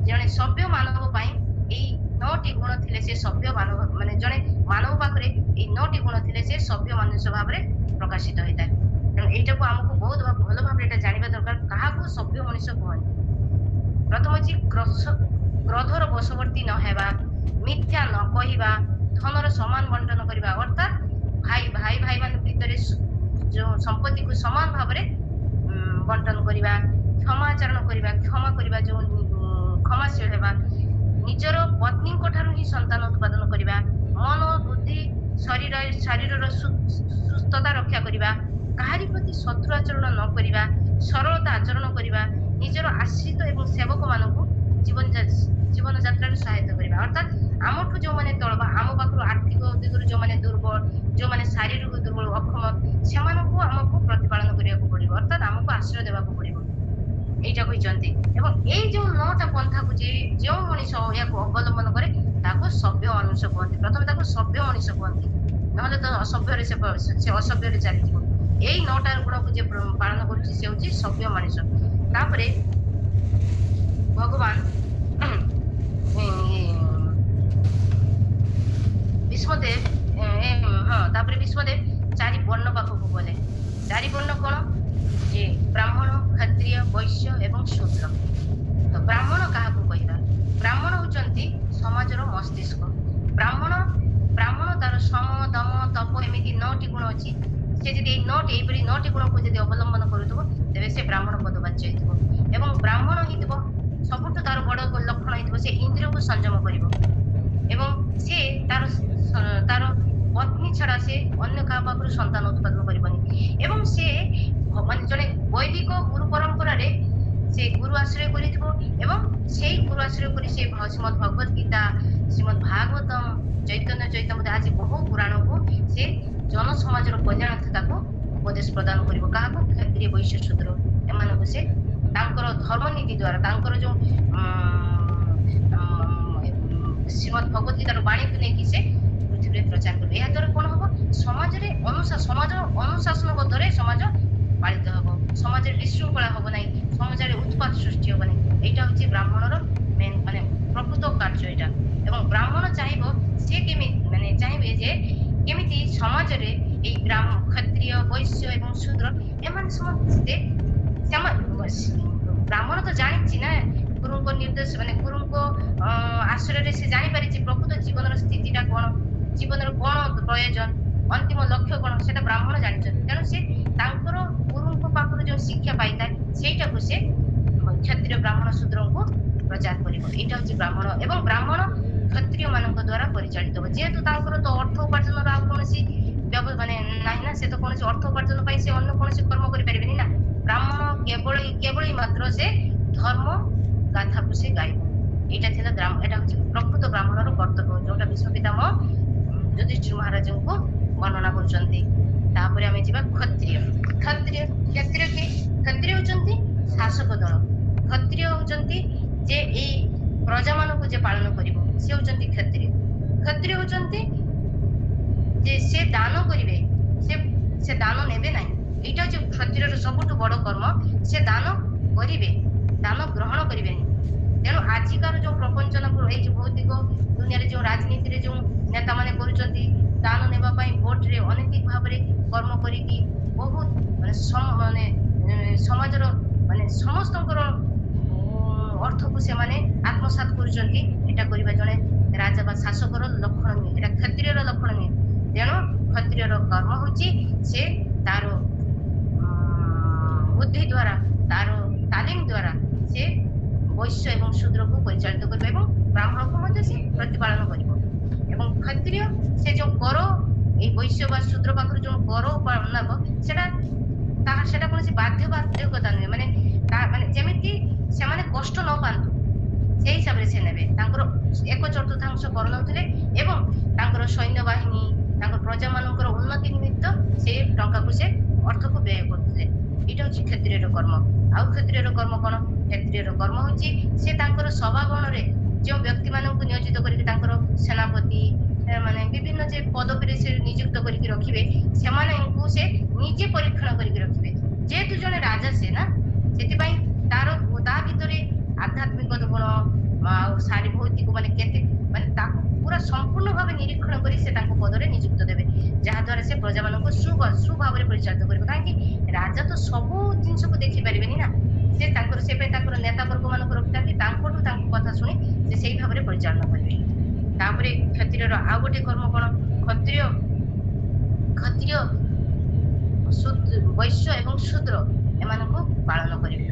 ଜଣେ ସଭ୍ୟ ମାନବ ପାଇଁ ଏଇ 9ଟି ଗୁଣ ଥିଲେ ସେ ସଭ୍ୟ ମାନବ ମାନେ ଜଣେ ମାନବ ପାଖରେ ଏଇ 9ଟି ଗୁଣ ଥିଲେ ସେ ସଭ୍ୟ ମନୁଷ୍ୟ ଭାବରେ ପ୍ରକାଶିତ ହେଇଥାଏ। ତେଣୁ ଏଇଟାକୁ ଆମକୁ ବହୁତ ଭଲ ଭାବରେ ଏଇଟା ଜାଣିବା ଦରକାର କାହାକୁ ସଭ୍ୟ ମଣିଷ କୁହନ୍ତି। ପ୍ରଥମ ଅଛି କ୍ରୋଧର ବଶବର୍ତ୍ତୀ ନ ହେବା, ମିଥ୍ୟା ନ କହିବା, ଧନର ସମାନ ବଣ୍ଟନ କରିବା ଅର୍ଥାତ ଭାଇ ମାନଙ୍କ ଭିତରେ ଯୋଉ ସମ୍ପତ୍ତିକୁ ସମାନ ଭାବରେ ବଣ୍ଟନ କରିବା, କ୍ଷମାଚରଣ କରିବା, କ୍ଷମା କରିବା, ଯୋଉ କ୍ଷମାଶୀଳ ହେବା, ନିଜର ପତ୍ନୀଙ୍କ ଠାରୁ ହିଁ ସନ୍ତାନ ଉତ୍ପାଦନ କରିବା, ମନ ବୁଦ୍ଧି ଶରୀରର ସୁସ୍ଥତା ରକ୍ଷା କରିବା, କାହାରି ପ୍ରତି ଶତ୍ରୁ ଆଚରଣ ନ କରିବା, ସରଳତା ଆଚରଣ କରିବା, ନିଜର ଆଶ୍ରିତ ଏବଂ ସେବକ ମାନଙ୍କୁ ଜୀବନ ଯାତ୍ରାରେ ସହାୟତା କରିବା। ଅର୍ଥାତ ଆମଠୁ ଯୋଉମାନେ ତଳ ବା ଆମ ପାଖରୁ ଆର୍ଥିକ ଦିଗରୁ ଯୋଉମାନେ ଦୁର୍ବଳ, ଯୋଉମାନେ ଶାରୀରିକ ଦୁର୍ବଳ ଅକ୍ଷମ ସେମାନଙ୍କୁ ଆମକୁ ପ୍ରତିପାଳନ କରିବାକୁ ପଡିବ। ଅର୍ଥାତ ଆମକୁ ଆଶ୍ରୟ ଦେବାକୁ ପଡିବ। এইটা କହିଛନ୍ତି ଏବଂ ଏଇ ଯୋଉ 9ଟା ପନ୍ଥାକୁ ଯେଉଁ ମଣିଷ ଏହାକୁ ଅବଲମ୍ବନ କରେ ତାକୁ ସଭ୍ୟ ମନୁଷ୍ୟ କୁହନ୍ତି। ପ୍ରଥମେ ତାକୁ ସଭ୍ୟ ମଣିଷ କୁହନ୍ତି, ନହେଲେ ତ ଅସଭ୍ୟରେ ସେ ଅସଭ୍ୟରେ ଚାଲିଯିବ। ଏଇ 9ଟା ଗୁଣକୁ ଯେ ପାଳନ କରୁଛି ସେ ହଉଛି ସଭ୍ୟ ମଣିଷ। ତାପରେ ଭଗବାନ ଭୀଷ୍ମଦେବ ତାପରେ ଭୀଷ୍ମଦେବ 4 ବର୍ଣ୍ଣ ପାଖକୁ ଗଲେ। 4 ବର୍ଣ୍ଣ କଣ? ଯେ ବ୍ରାହ୍ମଣ, କ୍ଷତ୍ରିୟ, ବୈଶ୍ୟ ଏବଂ ଶୂଦ୍ର। ତ ବ୍ରାହ୍ମଣ କାହାକୁ କହିବା? ବ୍ରାହ୍ମଣ ହଉଛନ୍ତି ସମାଜର ମସ୍ତିଷ୍କ। ବ୍ରାହ୍ମଣ ତାର ସମ, ଦମ, ତପ ଏମିତି 9ଟି ଗୁଣ ଅଛି। ସେ ଯଦି ଏଇପରି 9ଟି ଗୁଣକୁ ଯଦି ଅବଲମ୍ବନ କରୁଥିବ ତେବେ ସେ ବ୍ରାହ୍ମଣ ପଦବାଚ୍ୟ ହେଇଥିବ। ଏବଂ ବ୍ରାହ୍ମଣ ହେଇଥିବ ସବୁଠୁ ତାର ବଡ ଲକ୍ଷଣ ହେଇଥିବ ସେ ଇନ୍ଦ୍ରିୟକୁ ସଂଯମ କରିବ ଏବଂ ସେ ତାର ପତ୍ନୀ ଛଡା ସେ ଅନ୍ୟ କାହା ପାଖରୁ ସନ୍ତାନ ଉତ୍ପାଦନ କରିବନି। ଏବଂ ସେ ମାନେ ଜଣେ ବୈଦିକ ଗୁରୁ ପରମ୍ପରାରେ ସେ ଗୁରୁ ଆଶ୍ରୟ କରିଥିବ ଏବଂ ସେଇ ଗୁରୁ ଆଶ୍ରୟ କରି ସେ ଶ୍ରୀମଦ୍ ଭଗବତ ଗୀତା, ଶ୍ରୀମଦ୍ ଭାଗବତମ, ଚୈତନ୍ୟ ଚୈତନ୍ୟ ଆଜି ବହୁ ପୁରାଣକୁ ସେ ଜନ ସମାଜର କଲ୍ୟାଣାର୍ଥେ ତାକୁ ଉପଦେଶ ପ୍ରଦାନ କରିବ। କାହାକୁ? କ୍ଷତ୍ରିୟ, ବୈଶ୍ୟ, ଶୂଦ୍ର ଏମାନଙ୍କୁ ସେ ତାଙ୍କର ଧର୍ମ ନୀତି ଦ୍ୱାରା ତାଙ୍କର ଯୋଉ ଶ୍ରୀମଦ୍ ଭଗବତ ଗୀତାର ବାଣୀକୁ ନେଇକି ସେ ପୃଥିବୀରେ ପ୍ରଚାର କରିବେ। ଏହା ଦ୍ୱାରା କଣ ହବ, ସମାଜରେ ସମାଜର ଅନୁଶାସନବଦ୍ଧରେ ସମାଜ ପାଳିତ ହବ, ସମାଜରେ ବିଶୃଙ୍ଖଳା ହବ ନାହିଁ, ସମାଜରେ ଉତ୍ପାତ ସୃଷ୍ଟି ହବ ନାହିଁ। ଏଇଟା ହଉଛି ବ୍ରାହ୍ମଣର ମେନ୍ ମାନେ ପ୍ରକୃତ କାର୍ଯ୍ୟ ଏଇଟା। ଏବଂ ବ୍ରାହ୍ମଣ ଚାହିଁବ ସେ କେମିତି ମାନେ ଚାହିଁବେ ଯେ କେମିତି ସମାଜରେ ଏଇ କ୍ଷତ୍ରିୟ ବୈଶ୍ୟ ଏବଂ ଶୂଦ୍ର ଏମାନେ ସମସ୍ତେ ବ୍ରାହ୍ମଣ ତ ଜାଣିଛି ନା ଗୁରୁଙ୍କ ନିର୍ଦ୍ଦେଶ ମାନେ ଗୁରୁଙ୍କ ଆଶ୍ରୟରେ ସେ ଜାଣିପାରିଛି ପ୍ରକୃତ ଜୀବନର ସ୍ଥିତିଟା କଣ, ଜୀବନର କଣ ପ୍ରয়োଜନ, ଅନ୍ତିମ ଲକ୍ଷ୍ୟ କଣ, ସେଟା ବ୍ରାହ୍ମଣ ଜାଣିଛନ୍ତି। ତେଣୁ ସେ ତାଙ୍କର ଗୁରୁଙ୍କ ପାଖରୁ ଯୋଉ ଶିକ୍ଷା ପାଇଥାଏ ସେଇଟାକୁ ସେ କ୍ଷତ୍ରିୟ ବ୍ରାହ୍ମଣ ଶୂଦ୍ରଙ୍କୁ ପ୍ରଚାର କରିବ। ଏଇଟା ହଉଛି ବ୍ରାହ୍ମଣ। ଏବଂ ବ୍ରାହ୍ମଣ କ୍ଷତ୍ରିୟ ମାନଙ୍କ ଦ୍ଵାରା ପରିଚାଳିତ ହବ, ଯେହେତୁ ତାଙ୍କର ତ ଅର୍ଥ ଉପାର୍ଜନର ଆଉ କୌଣସି ମାନେ ନାହିଁ ନା, ସେ ତ କୌଣସି ଅର୍ଥ ଉପାର୍ଜନ ପାଇଁ ସେ ଅନ୍ୟ କୌଣସି କର୍ମ କରିପାରିବେନି ନା। ବ୍ରାହ୍ମଣ କେବଳ ମାତ୍ର ସେ ଧର୍ମ ଗାଥାକୁ ସେ ଗାଇବ। ଏଇଟା ଥିଲା ଏଇଟା ହଉଛି ପ୍ରକୃତ ବ୍ରାହ୍ମଣର କର୍ତ୍ତବ୍ୟ, ଯୋଉଟା ବିଶ୍ୱ ପିତାମହ ଯୁଧିଷ୍ଠିର ମହାରାଜଙ୍କୁ ବର୍ଣ୍ଣନା କରୁଛନ୍ତି। ତାପରେ ଆମେ ଯିବା କ୍ଷତ୍ରିୟ। କ୍ଷତ୍ରିୟ ହଉଛନ୍ତି ଶାସକ ଦଳ। କ୍ଷତ୍ରିୟ ହଉଛନ୍ତି ଯେ ଏଇ ପ୍ରଜା ମାନଙ୍କୁ ଯେ ପାଳନ କରିବ ସେ ହଉଛନ୍ତି କ୍ଷତ୍ରିୟ। କ୍ଷତ୍ରିୟ ହଉଛନ୍ତି ଯେ ସେ ଦାନ କରିବେ, ସେ ଦାନ ନେବେ ନାହିଁ। ଏଇଟା ହଉଛି କ୍ଷତ୍ରିୟର ସବୁଠୁ ବଡ କର୍ମ। ସେ ଦାନ କରିବେ, ଦାନ ଗ୍ରହଣ କରିବେନି। ତେଣୁ ଆଜିକାର ଯୋଉ ପ୍ରପଞ୍ଚନ ଏଇ ଯୋଉ ଭୌତିକ ଦୁନିଆରେ ଯୋଉ ରାଜନୀତିରେ ଯୋଉ ନେତା ମାନେ କରୁଛନ୍ତି, ଦାନ ନେବା ପାଇଁ ଭୋଟରେ ଅନୈତିକ ଭାବରେ କର୍ମ କରିକି ବହୁତ ମାନେ ସମାଜର ମାନେ ସମସ୍ତଙ୍କର ଅର୍ଥକୁ ସେମାନେ ଆତ୍ମସାତ କରୁଛନ୍ତି। ଏଟା କରିବା ଜଣେ ରାଜା ବା ଶାସକର ଲକ୍ଷଣ ନୁହେଁ, ଏଟା କ୍ଷତ୍ରିୟର ଲକ୍ଷଣ ନୁହେଁ। ତେଣୁ କ୍ଷତ୍ରିୟର କର୍ମ ହଉଛି ସେ ତାର ବୁଦ୍ଧି ଦ୍ଵାରା, ତାର ତାଲିମ ଦ୍ଵାରା ସେ ବୈଶ୍ୟ ଏବଂ ଶୂଦ୍ରକୁ ପରିଚାଳିତ କରିବ ଏବଂ ବ୍ରାହ୍ମଣକୁ ମଧ୍ୟ ସେ ପ୍ରତିପାଳନ କରିବ। ଏବଂ କ୍ଷତ୍ରିୟ ସେ ଯୋଉ କର ଏଇ ବୈଶ୍ୟ ବା ଶୂଦ୍ର ପାଖରୁ ଯୋଉ କର ନେବ ସେଟା କୌଣସି ବାଧ୍ୟବାଧକତା ନୁହେଁ, ମାନେ ଯେମିତି ସେମାନେ କଷ୍ଟ ନ ପାଆନ୍ତୁ ସେଇ ହିସାବରେ ସେ ନେବେ। ତାଙ୍କର 1/4 କର ନେଉଥିଲେ ଏବଂ ତାଙ୍କର ସୈନ୍ୟବାହିନୀ ତାଙ୍କର ପ୍ରଜା ମାନଙ୍କର ଉନ୍ନତି ନିମିତ୍ତ ସେ ଟଙ୍କାକୁ ସେ ଅର୍ଥକୁ ବ୍ୟୟ କରୁଥିଲେ। ଏଇଟା ହଉଛି କ୍ଷତ୍ରିୟର କର୍ମ। ଆଉ କ୍ଷତ୍ରିୟର କର୍ମ କଣ? କ୍ଷତ୍ରିୟର କର୍ମ ହଉଛି ସେ ତାଙ୍କର ସଭାଗଣରେ ଯେଉଁ ବ୍ୟକ୍ତି ମାନଙ୍କୁ ନିୟୋଜିତ କରିକି ତାଙ୍କର ସେନାପତି ମାନେ ବିଭିନ୍ନ ଯେ ପଦବୀରେ ସେ ନିଯୁକ୍ତ କରିକି ରଖିବେ, ସେମାନଙ୍କୁ ସେ ନିଜେ ପରୀକ୍ଷଣ କରିକି ରଖିବେ। ଯେହେତୁ ଜଣେ ରାଜା ସେ ନା, ସେଥିପାଇଁ ତା ଭିତରେ ଆଧ୍ୟାତ୍ମିକ ଗୁଣ ଆଉ ଭୌତିକ ମାନେ କେତେ ମାନେ ତାକୁ ପୁରା ସମ୍ପୂର୍ଣ୍ଣ ଭାବେ ନିରୀକ୍ଷଣ କରି ସେ ତାଙ୍କ ପଦରେ ନିଯୁକ୍ତ ଦେବେ, ଯାହା ଦ୍ୱାରା ସେ ପ୍ରଜାମାନଙ୍କୁ ସୁଭାବରେ ପରିଚାଳିତ କରିବେ। କାହିଁକି ରାଜା ତ ସବୁ ଜିନିଷକୁ ଦେଖିପାରିବେନି ନା, ସେ ତାଙ୍କର ନେତା ବର୍ଗ ମାନଙ୍କୁ ରଖିଥାନ୍ତି, ତାଙ୍କଠୁ ତାଙ୍କ କଥା ଶୁଣି ସେ ସେଇ ଭାବରେ ପରିଚାଳନା କରିବେ। ତାପରେ କ୍ଷତ୍ରିୟର ଆଉ ଗୋଟେ କର୍ମ କଣ? କ୍ଷତ୍ରିୟ ବୈଶ୍ୟ ଏବଂ ଶୂଦ୍ର ଏମାନଙ୍କୁ ପାଳନ କରିବେ।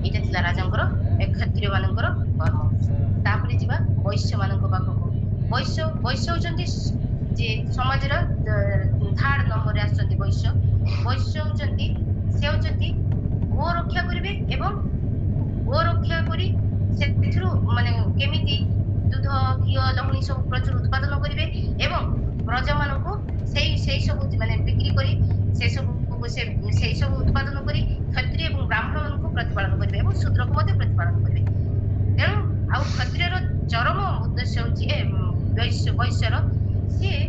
ଏଇଟା ଥିଲା ରାଜାଙ୍କର କ୍ଷତ୍ରିୟ ମାନଙ୍କର କର୍ମ। ତାପରେ ଯିବା ବୈଶ୍ୟ ମାନଙ୍କ ପାଖକୁ। ବୈଶ୍ୟ ହଉଛନ୍ତି ଯେ ସମାଜର 3rd ନମ୍ବରରେ ଆସୁଛନ୍ତି ବୈଶ୍ୟ। ବୈଶ୍ୟ ହଉଛନ୍ତି ଗୋ ରକ୍ଷା କରିବେ ଏବଂ ଗୋ ରକ୍ଷା କରି ସେଥିରୁ ମାନେ କେମିତି ଦୁଧ ଘିଅ ଲହୁଣୀ ସବୁ ପ୍ରଚୁର ଉତ୍ପାଦନ କରିବେ ଏବଂ ପ୍ରଜା ମାନଙ୍କୁ ସେଇ ସବୁ ମାନେ ବିକ୍ରି କରି ସେଇ ସବୁ ଉତ୍ପାଦନ କରି କ୍ଷତ୍ରିୟ ଏବଂ ବ୍ରାହ୍ମଣ ମାନଙ୍କୁ ପ୍ରତିପାଳନ କରିବେ ଏବଂ ଶୂଦ୍ରକୁ ମଧ୍ୟ ପ୍ରତିପାଳନ କରିବେ। ତେଣୁ ଆଉ କ୍ଷତ୍ରିୟର ଚରମ ଉଦ୍ଦେଶ୍ୟ ହଉଛି ବୈଶ୍ୟର ସିଏ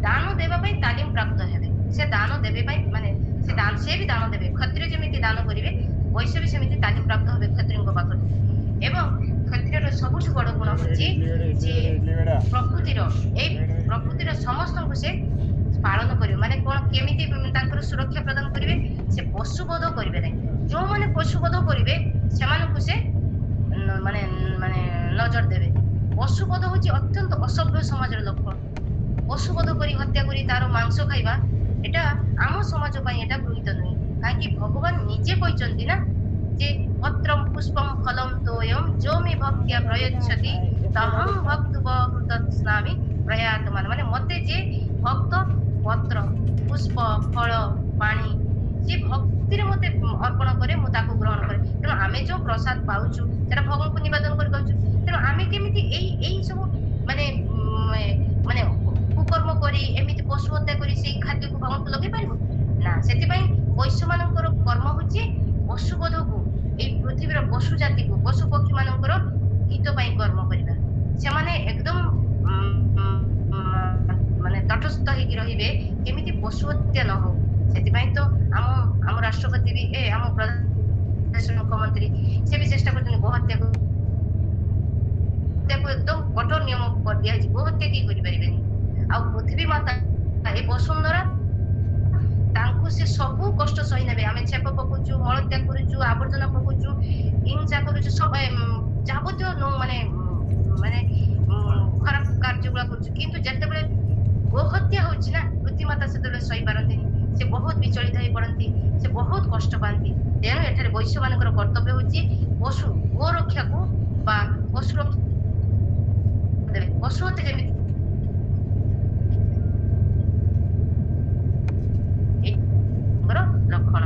ଦାନ ଦେବା ପାଇଁ ତାଲିମ ପ୍ରାପ୍ତ ହେବେ। ସେ ଦାନ ଦେବେ ପାଇଁ ମାନେ ସେ ବି ଦାନ ଦେବେ। କ୍ଷତ୍ରିୟ ଯେମିତି ଦାନ କରିବେ, ବୈଶ୍ୟ ବି ସେମିତି ତାଲିମ ପ୍ରାପ୍ତ ହେବେ କ୍ଷତ୍ରିୟଙ୍କ ପାଖରୁ। ଏବଂ କ୍ଷତ୍ରିୟର ସବୁଠୁ ବଡ ଗୁଣ ହଉଛି ଯେ ପ୍ରକୃତିର ସମସ୍ତଙ୍କୁ ସେ ପାଳନ କରିବେ। ମାନେ କଣ କେମିତି ତାଙ୍କର ସୁରକ୍ଷା ପ୍ରଦାନ କରିବେ? ସେ ପଶୁବଧ କରିବେ ନାହିଁ। ଯୋଉମାନେ ପଶୁବଧ କରିବେ ସେମାନଙ୍କୁ ସେ ମାନେ ନଜର ଦେବେ। ପଶୁବଧ ହଉଛି ଅତ୍ୟନ୍ତ ଅସଭ୍ୟ ସମାଜର ଲକ୍ଷଣ। ପଶୁବଧ କରି ହତ୍ୟା କରି ତାର ମାଂସ ଖାଇବା ଏଟା ଆମ ସମାଜ ପାଇଁ ଏଟା ଗୃହୀତ ନୁହେଁ। କାହିଁକି ଭଗବାନ ନିଜେ କହିଛନ୍ତି ନା ଯେ ପତ୍ରಂ ପୁଷ୍ପಂ ଫଲಂ ତୋୟଂ ଯୋ ମେ ଭକ୍ତ୍ୟା ପ୍ରୟଚ୍ଛତି ତହଂ ଭକ୍ତୁବହୃତସ୍ନାମି ପ୍ରୟାତମାନ। ମାନେ ମତେ ଯେ ଭକ୍ତ ପତ୍ର ପୁଷ୍ପ ଫଳ ପାଣି ଯେ ଭକ୍ତିରେ ମତେ ଅର୍ପଣ କରେ, ମୁଁ ତାକୁ ଗ୍ରହଣ କରେ। ତେଣୁ ଆମେ ଯୋଉ ପ୍ରସାଦ ପାଉଛୁ ସେଟା ଭଗବାନଙ୍କୁ ନିବେଦନ କରି ପାଉଛୁ। ତେଣୁ ଆମେ କେମିତି ଏଇ ସବୁ ମାନେ କୁକର୍ମ କରି ଏମିତି ପଶୁ ହତ୍ୟା କରି ସେଇ ଖାଦ୍ୟକୁ ଭଗବାନଙ୍କୁ ଲଗେଇ ପାରିବୁ ନା। ସେଥିପାଇଁ ବୈଶ୍ୟ ମାନଙ୍କର କର୍ମ ହଉଛି ପଶୁବଧକୁ, ଏଇ ପୃଥିବୀର ପଶୁ ଜାତିକୁ ପଶୁ ପକ୍ଷୀ ମାନଙ୍କର ହିତ ପାଇଁ କର୍ମ କରିବା। ସେମାନେ ଏକଦମ ମାନେ ତଟସ୍ଥ ହେଇକି ରହିବେ କେମିତି ପଶୁ ହତ୍ୟା ନ ହଉ। ସେଥିପାଇଁ ତ ଆମ ଆମ ରାଷ୍ଟ୍ରପତି ବି ଆମ ପ୍ରଧାନ ମୁଖ୍ୟମନ୍ତ୍ରୀ ସେ ବି ଚେଷ୍ଟା କରୁଛନ୍ତି ଗୋ ହତ୍ୟାକୁ ଏକଦମ କଠୋର ନିୟମ କରିଦିଆଯାଇଛି। ଗୋ ହତ୍ୟା କେହି କରିପାରିବେନି। ଆଉ ପୃଥିବୀ ମାତା ଏ ବସୁନ୍ଧରା ତାଙ୍କୁ ସେ ସବୁ କଷ୍ଟ ସହି ନେବେ। ଆମେ ଛେପ ପକଉଛୁ, ମଳତ୍ୟାଗ କରୁଛୁ, ଆବର୍ଜନା ପକଉଛୁ, ହିଂସା କରୁଛୁ, ସବୁ ଯାବତୀୟ ମାନେ ମାନେ ଖରାପ କାର୍ଯ୍ୟ ଗୁଡା କରୁଛୁ, କିନ୍ତୁ ଯେତେବେଳେ ଗୋ ହତ୍ୟା ହଉଛି ନା ପୃଥ୍ୱୀ ମାତା ସେତେବେଳେ ସହି ପାରନ୍ତିନି। ସେ ବହୁତ ବିଚଳିତ ହେଇ ପଡନ୍ତି, ସେ ବହୁତ କଷ୍ଟ ପାଆନ୍ତି। ତେଣୁ ଏଠାରେ ବୈଶ୍ୟ ମାନଙ୍କର କର୍ତ୍ତବ୍ୟ ହଉଛି ପଶୁ ଗୋ ରକ୍ଷାକୁ ବା ପଶୁ ରକ୍ଷା ଦେବେ। ପଶୁ ହତ୍ୟା ଯେମିତି ଲକ୍ଷଣ।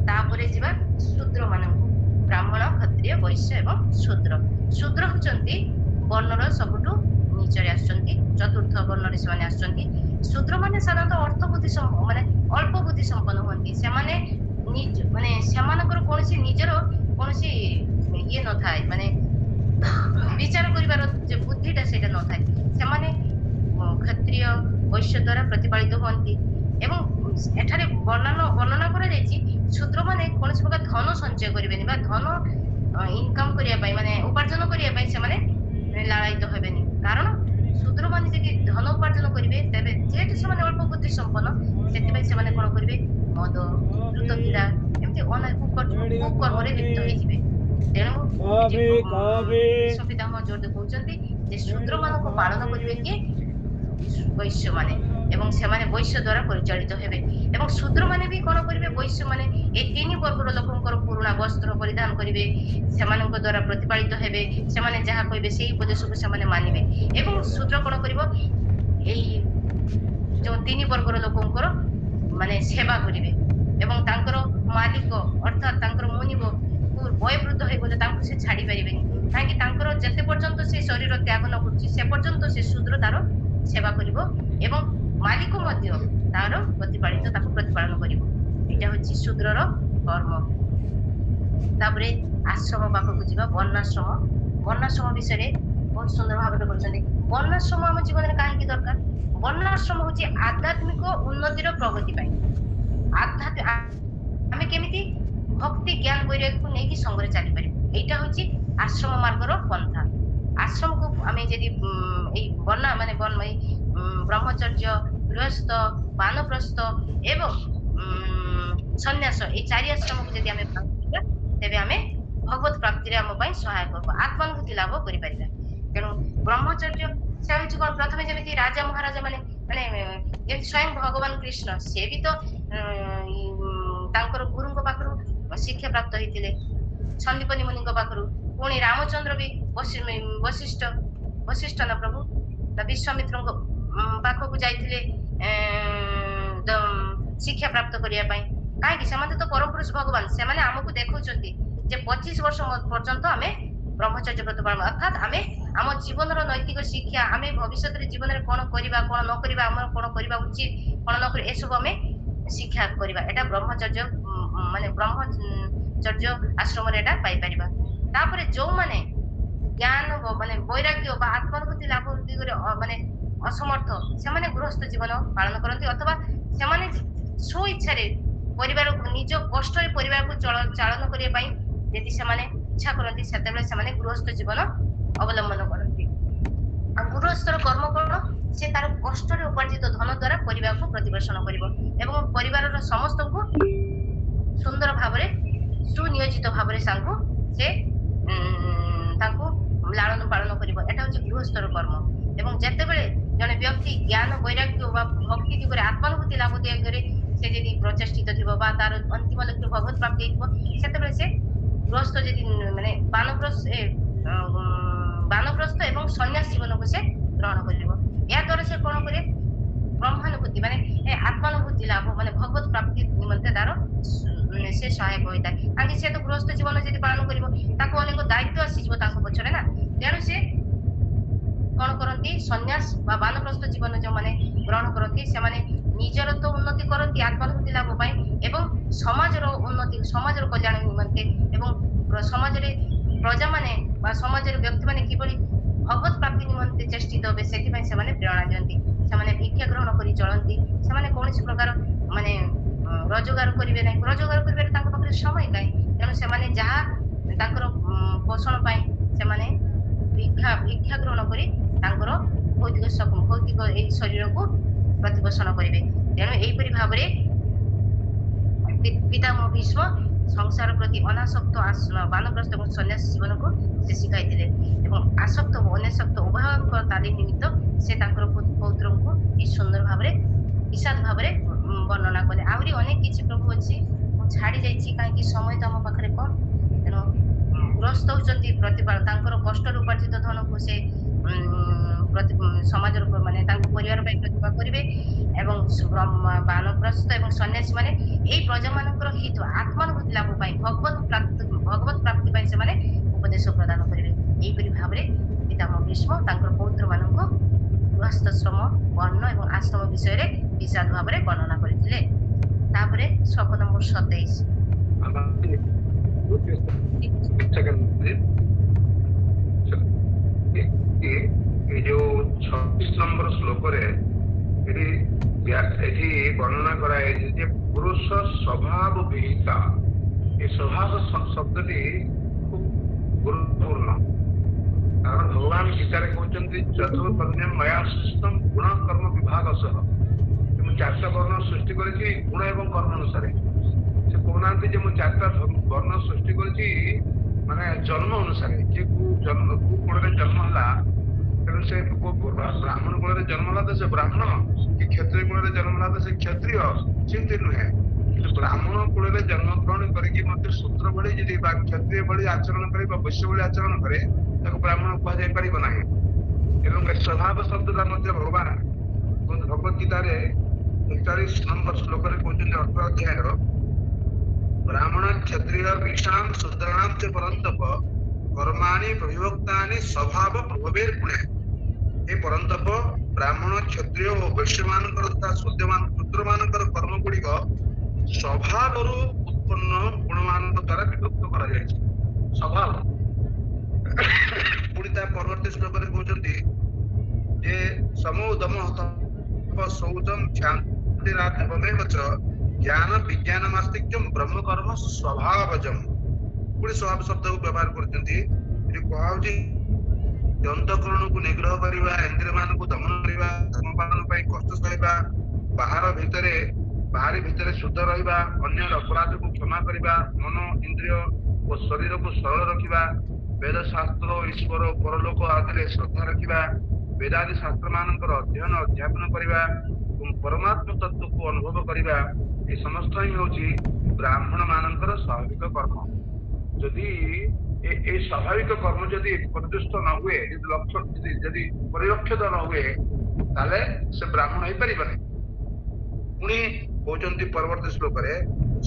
ତାପରେ ଯିବା ଶୂଦ୍ର ମାନଙ୍କୁ, ବ୍ରାହ୍ମଣ, କ୍ଷତ୍ରିୟ, ବୈଶ୍ୟ ଏବଂ ଶୂଦ୍ର। ଶୂଦ୍ର ହଉଛନ୍ତି ବର୍ଣ୍ଣର ସବୁଠୁ ନିଚରେ ଆସୁଛନ୍ତି, ଚତୁର୍ଥ ବର୍ଣ୍ଣରେ ସେମାନେ ଆସୁଛନ୍ତି। ଶୂଦ୍ର ମାନେ ସାଧାରଣତଃ ଅର୍ଥ ବୁଦ୍ଧି ମାନେ ଅଳ୍ପ ବୁଦ୍ଧି ସମ୍ପନ୍ନ ହୁଅନ୍ତି। ସେମାନେ ମାନେ ସେମାନଙ୍କର କୌଣସି ନିଜର କୌଣସି ଇଏ ନଥାଏ, ମାନେ ବିଚାର କରିବାର ଯେ ବୁଦ୍ଧିଟା ସେଇଟା ନଥାଏ। ସେମାନେ କ୍ଷତ୍ରିୟ, ବୈଶ୍ୟ ଦ୍ଵାରା ପ୍ରତିପାଳିତ ହୁଅନ୍ତି। ଏବଂ ଏଠାରେ ବର୍ଣ୍ଣନା କରାଯାଇଛି ଶୂଦ୍ର ମାନେ କୌଣସି ପ୍ରକାର ଧନ ସଞ୍ଚୟ କରିବେନି ବା ଧନ ଇନକମ କରିବା ପାଇଁ, ମାନେ ଉପାର୍ଜନ କରିବା ପାଇଁ ସେମାନେ ଲାଳାୟିତ ହେବେନି। କାରଣ ଶୂଦ୍ର ମାନେ ଯଦି ଧନ ଉପାର୍ଜନ କରିବେ, ତେବେ ଯେହେତୁ ସେମାନେ ଅଳ୍ପ ବୁଦ୍ଧି ସମ୍ପନ୍ନ, ସେଥିପାଇଁ ସେମାନେ କଣ କରିବେ, ମଦ, ଦ୍ରୁତ କ୍ରୀଡ଼ା, ଏମିତି ଅନେକ କୁକର୍ମରେ ଲିପ୍ତ ହେଇଯିବେ। ତେଣୁ ବିଶ୍ୱ ପିତାମହ ଜୋର କହୁଛନ୍ତି ଯେ ଶୂଦ୍ର ମାନଙ୍କୁ ପାଳନ କରିବେ କିଏ, ବୈଶ୍ୟ ମାନେ, ଏବଂ ସେମାନେ ବୈଶ୍ୟ ଦ୍ଵାରା ପରିଚାଳିତ ହେବେ। ଏବଂ ଶୂଦ୍ର ମାନେ ବି କଣ କରିବେ, ବୈଶ୍ୟ ମାନେ ଏଇ ତିନି ବର୍ଗର ଲୋକଙ୍କର ପୁରୁଣା ବସ୍ତ୍ର ପରିଧାନ କରିବେ, ସେମାନଙ୍କ ଦ୍ଵାରା ପ୍ରତିପାଳିତ ହେବେ, ସେମାନେ ଯାହା କହିବେ ସେଇ ଉପଦେଶକୁ ସେମାନେ ମାନିବେ। ଏବଂ ଶୂଦ୍ର କଣ କରିବ, ଏଇ ଯୋଉ ତିନି ବର୍ଗର ଲୋକଙ୍କର ମାନେ ସେବା କରିବେ। ଏବଂ ତାଙ୍କର ମାଲିକ ଅର୍ଥାତ୍ ତାଙ୍କର ମୁନିବ ବୟବୃଦ୍ଧ ହେଇଗଲେ ତାଙ୍କୁ ସେ ଛାଡି ପାରିବେନି, କାହିଁକି ତାଙ୍କର ଯେତେ ପର୍ଯ୍ୟନ୍ତ ସେ ଶରୀର ତ୍ୟାଗ ନ କରୁଛି ସେ ପର୍ଯ୍ୟନ୍ତ ସେ ଶୂଦ୍ର ତାର ସେବା କରିବ ଏବଂ ମାଲିକ ମଧ୍ୟ ତାର ତାକୁ ପ୍ରତିପାଳନ କରିବ। ଏଇଟା ହଉଛି ଶୂଦ୍ରର କର୍ମ। ତାପରେ ଆଶ୍ରମ ପାଖକୁ ଯିବା, ବର୍ଣ୍ଣାଶ୍ରମ। ବର୍ଣ୍ଣାଶ୍ରମ ବିଷୟରେ ବହୁତ ସୁନ୍ଦର ଭାବରେ କରୁଛନ୍ତି। ବର୍ଣ୍ଣାଶ୍ରମ ଆମ ଜୀବନରେ କାହିଁକି ଦରକାର? ବର୍ଣ୍ଣାଶ୍ରମ ହଉଛି ଆଧ୍ୟାତ୍ମିକ ଉନ୍ନତିର ପ୍ରଗତି ପାଇଁ। ଆମେ କେମିତି ଭକ୍ତି, ଜ୍ଞାନ, ବୈରାଗ୍ୟକୁ ନେଇକି ସଙ୍ଗରେ ଚାଲିପାରିବୁ, ଏଇଟା ହଉଛି ଆଶ୍ରମ ମାର୍ଗର ପନ୍ଥା। ଆଶ୍ରମକୁ ଆମେ ଯଦି ଏଇ ବ୍ରହ୍ମଚର୍ଯ୍ୟ, ଗୃହସ୍ଥ, ବାନପ୍ରସ୍ଥ ଏବଂ ସନ୍ନ୍ୟାସ, ଏଇ ଚାରି ଆଶ୍ରମକୁ ଯଦି ଆମେ ପାଳନ କରିବା, ତେବେ ଆମେ ଭଗବତ ପ୍ରାପ୍ତିରେ ଆମ ପାଇଁ ସହାୟକ ହବ, ଆତ୍ମାନୁଭୂତି ଲାଭ କରିପାରିବା। ତେଣୁ ବ୍ରହ୍ମଚର୍ଯ୍ୟ ସେ ହଉଛି କଣ, ପ୍ରଥମେ ଯେମିତି ରାଜା ମହାରାଜା ମାନେ ଯେମିତି ସ୍ୱୟଂ ଭଗବାନ କୃଷ୍ଣ, ସେ ବି ତ ତାଙ୍କର ଗୁରୁଙ୍କ ପାଖରୁ ଶିକ୍ଷା ପ୍ରାପ୍ତ ହେଇଥିଲେ, ସନ୍ଦୀପନୀ ମୁନିଙ୍କ ପାଖରୁ। ପୁଣି ରାମଚନ୍ଦ୍ର ବି ବଶିଷ୍ଠ ନା ପ୍ରଭୁ ବିଶ୍ୱାମିତ୍ରଙ୍କ ପାଖକୁ ଯାଇଥିଲେ ଶିକ୍ଷା ପ୍ରାପ୍ତ କରିବା ପାଇଁ। କାହିଁକି? ସେମାନେ ତ ପରମପୁରୁଷ ଭଗବାନ, ସେମାନେ ଆମକୁ ଦେଖଉଛନ୍ତି ଯେ 25 ବର୍ଷ ପର୍ଯ୍ୟନ୍ତ ଆମେ ବ୍ରହ୍ମଚର୍ଯ୍ୟ ବ୍ରତ ପାଳନ, ଅର୍ଥାତ୍ ଆମେ ଆମ ଜୀବନର ନୈତିକ ଶିକ୍ଷା, ଆମେ ଭବିଷ୍ୟତରେ ଜୀବନରେ କଣ କରିବା, କଣ ନ କରିବା, ଆମର କଣ କରିବା ଉଚିତ, କଣ ନ କରିବା, ଏସବୁ ଆମେ ଶିକ୍ଷା କରିବା। ଏଟା ବ୍ରହ୍ମଚର୍ଯ୍ୟ ମାନେ ବ୍ରହ୍ମଚର୍ଯ୍ୟ ଆଶ୍ରମରେ ଏଟା ପାଇପାରିବା। ତାପରେ ଯୋଉମାନେ ଜ୍ଞାନ ମାନେ ବୈରାଗ୍ୟ ବା ଆତ୍ମାନୁଭୂତି ଲାଭ ଦିଗରେ ମାନେ ଅସମର୍ଥ, ସେମାନେ ଗୃହସ୍ଥ ଜୀବନ ପାଳନ କରନ୍ତି, ଅଥବା ସେମାନେ ସ୍ୱ ଇଚ୍ଛାରେ ପରିବାରକୁ, ନିଜ କଷ୍ଟରେ ପରିବାରକୁ ଚାଳନ କରିବା ପାଇଁ ଯଦି ସେମାନେ ଇଚ୍ଛା କରନ୍ତି, ସେତେବେଳେ ସେମାନେ ଗୃହସ୍ଥ ଜୀବନ ଅବଲମ୍ବନ କରନ୍ତି। ଆଉ ଗୃହସ୍ଥର କର୍ମ କଣ? ସେ ତାର କଷ୍ଟରେ ଉପାର୍ଜିତ ଧନ ଦ୍ଵାରା ପରିବାରକୁ ପ୍ରତିପୋଷଣ କରିବ ଏବଂ ପରିବାରର ସମସ୍ତଙ୍କୁ ସୁନ୍ଦର ଭାବରେ, ସୁନିୟୋଜିତ ଭାବରେ ତାଙ୍କୁ ଲାଳନ ପାଳନ କରିବ। ଏଟା ହଉଛି ଗୃହସ୍ଥର କର୍ମ। ଏବଂ ଯେତେବେଳେ ଜଣେ ବ୍ୟକ୍ତି ଜ୍ଞାନ, ବୈରାଗ୍ୟ ବା ଭକ୍ତି ଦିଗରେ, ଆତ୍ମାନୁଭୂତି ଲାଭ ଦିଗରେ ସେ ଯଦି ପ୍ରଚେଷ୍ଟିତ ଥିବ ବା ତାର ଅନ୍ତିମ ଲକ୍ଷ୍ୟ ଭଗବତ ପ୍ରାପ୍ତି ହେଇଥିବ, ସେତେବେଳେ ସେ ଗୃହସ୍ଥ ଯଦି ମାନେ ବାନପ୍ରସ୍ଥ ଏବଂ ସନ୍ନ୍ୟାସ ଜୀବନକୁ ସେ ଗ୍ରହଣ କରିବ। ଏହା ଦ୍ୱାରା ସେ କଣ କରେ, ବ୍ରହ୍ମାନୁଭୂତି ମାନେ ଆତ୍ମାନୁଭୂତି ଲାଭ, ମାନେ ଭଗବତ ପ୍ରାପ୍ତି ନିମନ୍ତେ ତାର ସେ ସହାୟକ ହୋଇଥାଏ। କାହିଁକି? ସେ ତ ଗୃହସ୍ଥ ଜୀବନ ଯଦି ପାଳନ କରିବ, ତାକୁ ଅନେକ ଦାୟିତ୍ୱ ଆସିଯିବ ତାଙ୍କ ପଛରେ ନା। ତେଣୁ ସେ କଣ କରନ୍ତି, ସନ୍ନ୍ୟାସ ବା ବାନପ୍ରସ୍ଥ ଜୀବନ ଯୋଉମାନେ ଗ୍ରହଣ କରନ୍ତି, ସେମାନେ ନିଜର ତ ଉନ୍ନତି କରନ୍ତି ଆତ୍ମାନୁଭୂତି ଲାଭ ପାଇଁ ଏବଂ ସମାଜର ଉନ୍ନତି, ସମାଜର କଲ୍ୟାଣ ନିମନ୍ତେ ଏବଂ ସମାଜରେ ପ୍ରଜାମାନେ ବା ସମାଜର ବ୍ୟକ୍ତିମାନେ କିଭଳି ଭଗବତ ପ୍ରାପ୍ତି ନିମନ୍ତେ ଚେଷ୍ଟିତ ହେବେ ସେଥିପାଇଁ ସେମାନେ ପ୍ରେରଣା ଦିଅନ୍ତି। ସେମାନେ ଭିକ୍ଷା ଗ୍ରହଣ କରି ଚଳନ୍ତି। ସେମାନେ କୌଣସି ପ୍ରକାର ମାନେ ରୋଜଗାର କରିବେ ନାହିଁ। ରୋଜଗାର କରିବାରେ ତାଙ୍କ ପାଖରେ ସମୟ ନାହିଁ। ତେଣୁ ସେମାନେ ଯାହା ତାଙ୍କର ପୋଷଣ ପାଇଁ ସେମାନେ ଭିକ୍ଷା ଗ୍ରହଣ କରି ତାଙ୍କର ଭୌତିକ ଏଇ ଶରୀରକୁ ପ୍ରତିପୋଷଣ କରିବେ। ତେଣୁ ଏହିପରି ଭାବରେ ପିତାମହ ଭୀଷ୍ମ ସଂସାର ପ୍ରତି ଅନାସକ୍ତ ବାନପ୍ରସ୍ଥ ଏବଂ ସନ୍ନ୍ୟାସ ଜୀବନକୁ ସେ ଶିଖାଇଥିଲେ ଏବଂ ଆସକ୍ତ ଓ ଅନାସକ୍ତ ଉଭୟଙ୍କ ତାଲିମ ନିମିତ୍ତ ସେ ତାଙ୍କର ପୌତ୍ରଙ୍କୁ ଏହି ସୁନ୍ଦର ଭାବରେ ବିଷାଦ ଭାବରେ ବର୍ଣ୍ଣନା କଲେ। ଆହୁରି ଅନେକ କିଛି ପ୍ରଭୁ ଅଛି, ମୁଁ ଛାଡି ଯାଇଛି କାହିଁକି ସମୟ ତ ଆମ ପାଖରେ କମ। ତେଣୁ ଗ୍ରସ୍ତ ହଉଛନ୍ତି ପ୍ରତିପାଳ ତାଙ୍କର କଷ୍ଟରେ ଉପାର୍ଜିତ ଧନକୁ ସେ ସମାଜର ମାନେ ତାଙ୍କ ପରିବାର ପାଇଁ ପ୍ରତିଭା କରିବେ ଏବଂ ବାନପ୍ରସ୍ଥ ଏବଂ ସନ୍ନ୍ୟାସୀ ମାନେ ଏଇ ପ୍ରଜା ମାନଙ୍କର ହିତ ଆତ୍ମାନୁଭୂତି ଲାଭ ପାଇଁ ଭଗବତ ପ୍ରାପ୍ତି ପାଇଁ ସେମାନେ ଉପଦେଶ ପ୍ରଦାନ କରିବେ। ଏହିପରି ଭାବରେ ପିତାମହ ଭୀଷ୍ମ ତାଙ୍କର ପୌତ୍ର ମାନଙ୍କୁ ଗୃହସ୍ଥଶ୍ରମ ବର୍ଣ୍ଣ ଏବଂ ଆଶ୍ରମ ବିଷୟରେ ବିଷାଦ ଭାବରେ ବର୍ଣ୍ଣନା କରିଥିଲେ। ତାପରେ ଶ୍ଲୋକ ନମ୍ବର 27 ଏ ଯୋଉ 26 ନମ୍ବର ଶ୍ଲୋକରେ ଏଠି ବର୍ଣ୍ଣନା କରାଯାଇଛି ଯେ ପୁରୁଷ ସ୍ୱଭାବ ବିହିତା। ଏ ସ୍ୱଭାବ ଶବ୍ଦଟି ଖୁବ ଗୁରୁତ୍ୱପୂର୍ଣ୍ଣ, କାରଣ ଭଗବାନ ଗୀତାରେ କହୁଛନ୍ତି ଚତୁର୍ବର୍ଣ୍ଣ ମୟା ସୃଷ୍ଟମ୍ ଗୁଣ କର୍ମ ବିଭାଗ ସହ। ମୁଁ 4ଟା ବର୍ଣ୍ଣ ସୃଷ୍ଟି କରିଛି ଗୁଣ ଏବଂ କର୍ମ ଅନୁସାରେ। ସେ କହୁନାହାନ୍ତି ଯେ ମୁଁ 4ଟା ବର୍ଣ୍ଣ ସୃଷ୍ଟି କରିଛି ମାନେ ଜନ୍ମ ଅନୁସାରେ, ଯେ କୋଉ କୁଳରେ ଜନ୍ମ ହେଲା। ତେଣୁ ସେ ବ୍ରାହ୍ମଣ କୁଳରେ ଜନ୍ମ ହେଲା ତ ସେ ବ୍ରାହ୍ମଣ, କି କ୍ଷତ୍ରିୟ କୁଳରେ ଜନ୍ମ ହେଲା ତ ସେ କ୍ଷତ୍ରିୟ, ସେମିତି ନୁହେଁ। କିନ୍ତୁ ବ୍ରାହ୍ମଣ କୁଳରେ ଜନ୍ମ ଗ୍ରହଣ କରିକି ମଧ୍ୟ ଶୂଦ୍ର ଭଳି ଯଦି ବା କ୍ଷତ୍ରିୟ ଭଳି ଆଚରଣ କରେ ବା ବୈଶ୍ୟ ଭଳି ଆଚରଣ କରେ ତାକୁ ବ୍ରାହ୍ମଣ କୁହାଯାଇ ପାରିବ ନାହିଁ। ଏବଂ ସ୍ୱଭାବ ଶବ୍ଦଟା ମଧ୍ୟ ଭଗବାନ ଭଗବତ ଗୀତାରେ 41 ନମ୍ବର ଶ୍ଲୋକରେ କହୁଛନ୍ତି 18 ଅଧ୍ୟାୟର ବ୍ରାହ୍ମଣ କ୍ଷତ୍ରିୟ ବିଷାଣ ଶୂଦ୍ରାଣାମ ଚ ପରନ୍ତପ କର୍ମାଣି ପ୍ରବିଭକ୍ତାନି ସ୍ୱଭାବ ପ୍ରଭବେର ଗୁଣେ। ଏ ପରନ୍ତପ ବ୍ରାହ୍ମଣ କ୍ଷତ୍ରିୟ ଓ ବୈଶ୍ୟ ମାନଙ୍କର ତଥା ଶୂଦ୍ର ମାନଙ୍କର କର୍ମ ଗୁଡିକ ସ୍ୱଭାବରୁ ଉତ୍ପନ୍ନ ଗୁଣ ମାନଙ୍କ ଦ୍ୱାରା ବିଭକ୍ତ କରାଯାଇଛି। ସ୍ୱଭାବ ପୁଣି ତା ପରବର୍ତ୍ତୀ ଶ୍ଲୋକରେ କହୁଛନ୍ତି ଯେ ସମୋଦମ ଶୌଚମ କ୍ଷାନ୍ତିରାତ୍ମେବ ଚ ଜ୍ଞାନ ବିଜ୍ଞାନ ମାସ୍ତିକ୍ୟମ୍ ବ୍ରହ୍ମ କର୍ମ ସ୍ୱଭାବଜମ୍। ପୁଣି ସ୍ୱଭାବ ଶବ୍ଦକୁ ବ୍ୟବହାର କରୁଛନ୍ତି। ଏଠି କୁହାହଉଛି ଅନ୍ତଃକରଣକୁ ନିଗ୍ରହ କରିବା, ଇନ୍ଦ୍ରିୟ ମାନଙ୍କୁ ଦମନ କରିବା, ଧର୍ମପାଳନ ପାଇଁ କଷ୍ଟ ସହିବା, ବାହାରି ଭିତରେ ଶୁଦ୍ଧ ରହିବା, ଅନ୍ୟର ଅପରାଧକୁ କ୍ଷମା କରିବା, ମନ ଇନ୍ଦ୍ରିୟ ଓ ଶରୀରକୁ ସରଳ ରଖିବା, ବେଦ ଶାସ୍ତ୍ର ଈଶ୍ୱର ପରଲୋକ ଆଦିରେ ଶ୍ରଦ୍ଧା ରଖିବା, ବେଦାଦି ଶାସ୍ତ୍ର ମାନଙ୍କର ଅଧ୍ୟୟନ ଅଧ୍ୟାପନ କରିବା ଏବଂ ପରମାତ୍ମ ତତ୍ତ୍ୱକୁ ଅନୁଭବ କରିବା, ଏ ସମସ୍ତ ହିଁ ହଉଛି ବ୍ରାହ୍ମଣ ମାନଙ୍କର ସ୍ୱାଭାବିକ କର୍ମ। ଯଦି এই ସ୍ୱାଭାବିକ କର୍ମ ଯଦି ପରିଦୃଷ୍ଟ ନ ହୁଏ, ଯଦି ପରିଲକ୍ଷିତ ନ ହୁଏ, ତାହେଲେ ସେ ବ୍ରାହ୍ମଣ ହେଇପାରିବନି। ପୁଣି କହୁଛନ୍ତି ପରବର୍ତ୍ତୀ ଶ୍ଲୋକରେ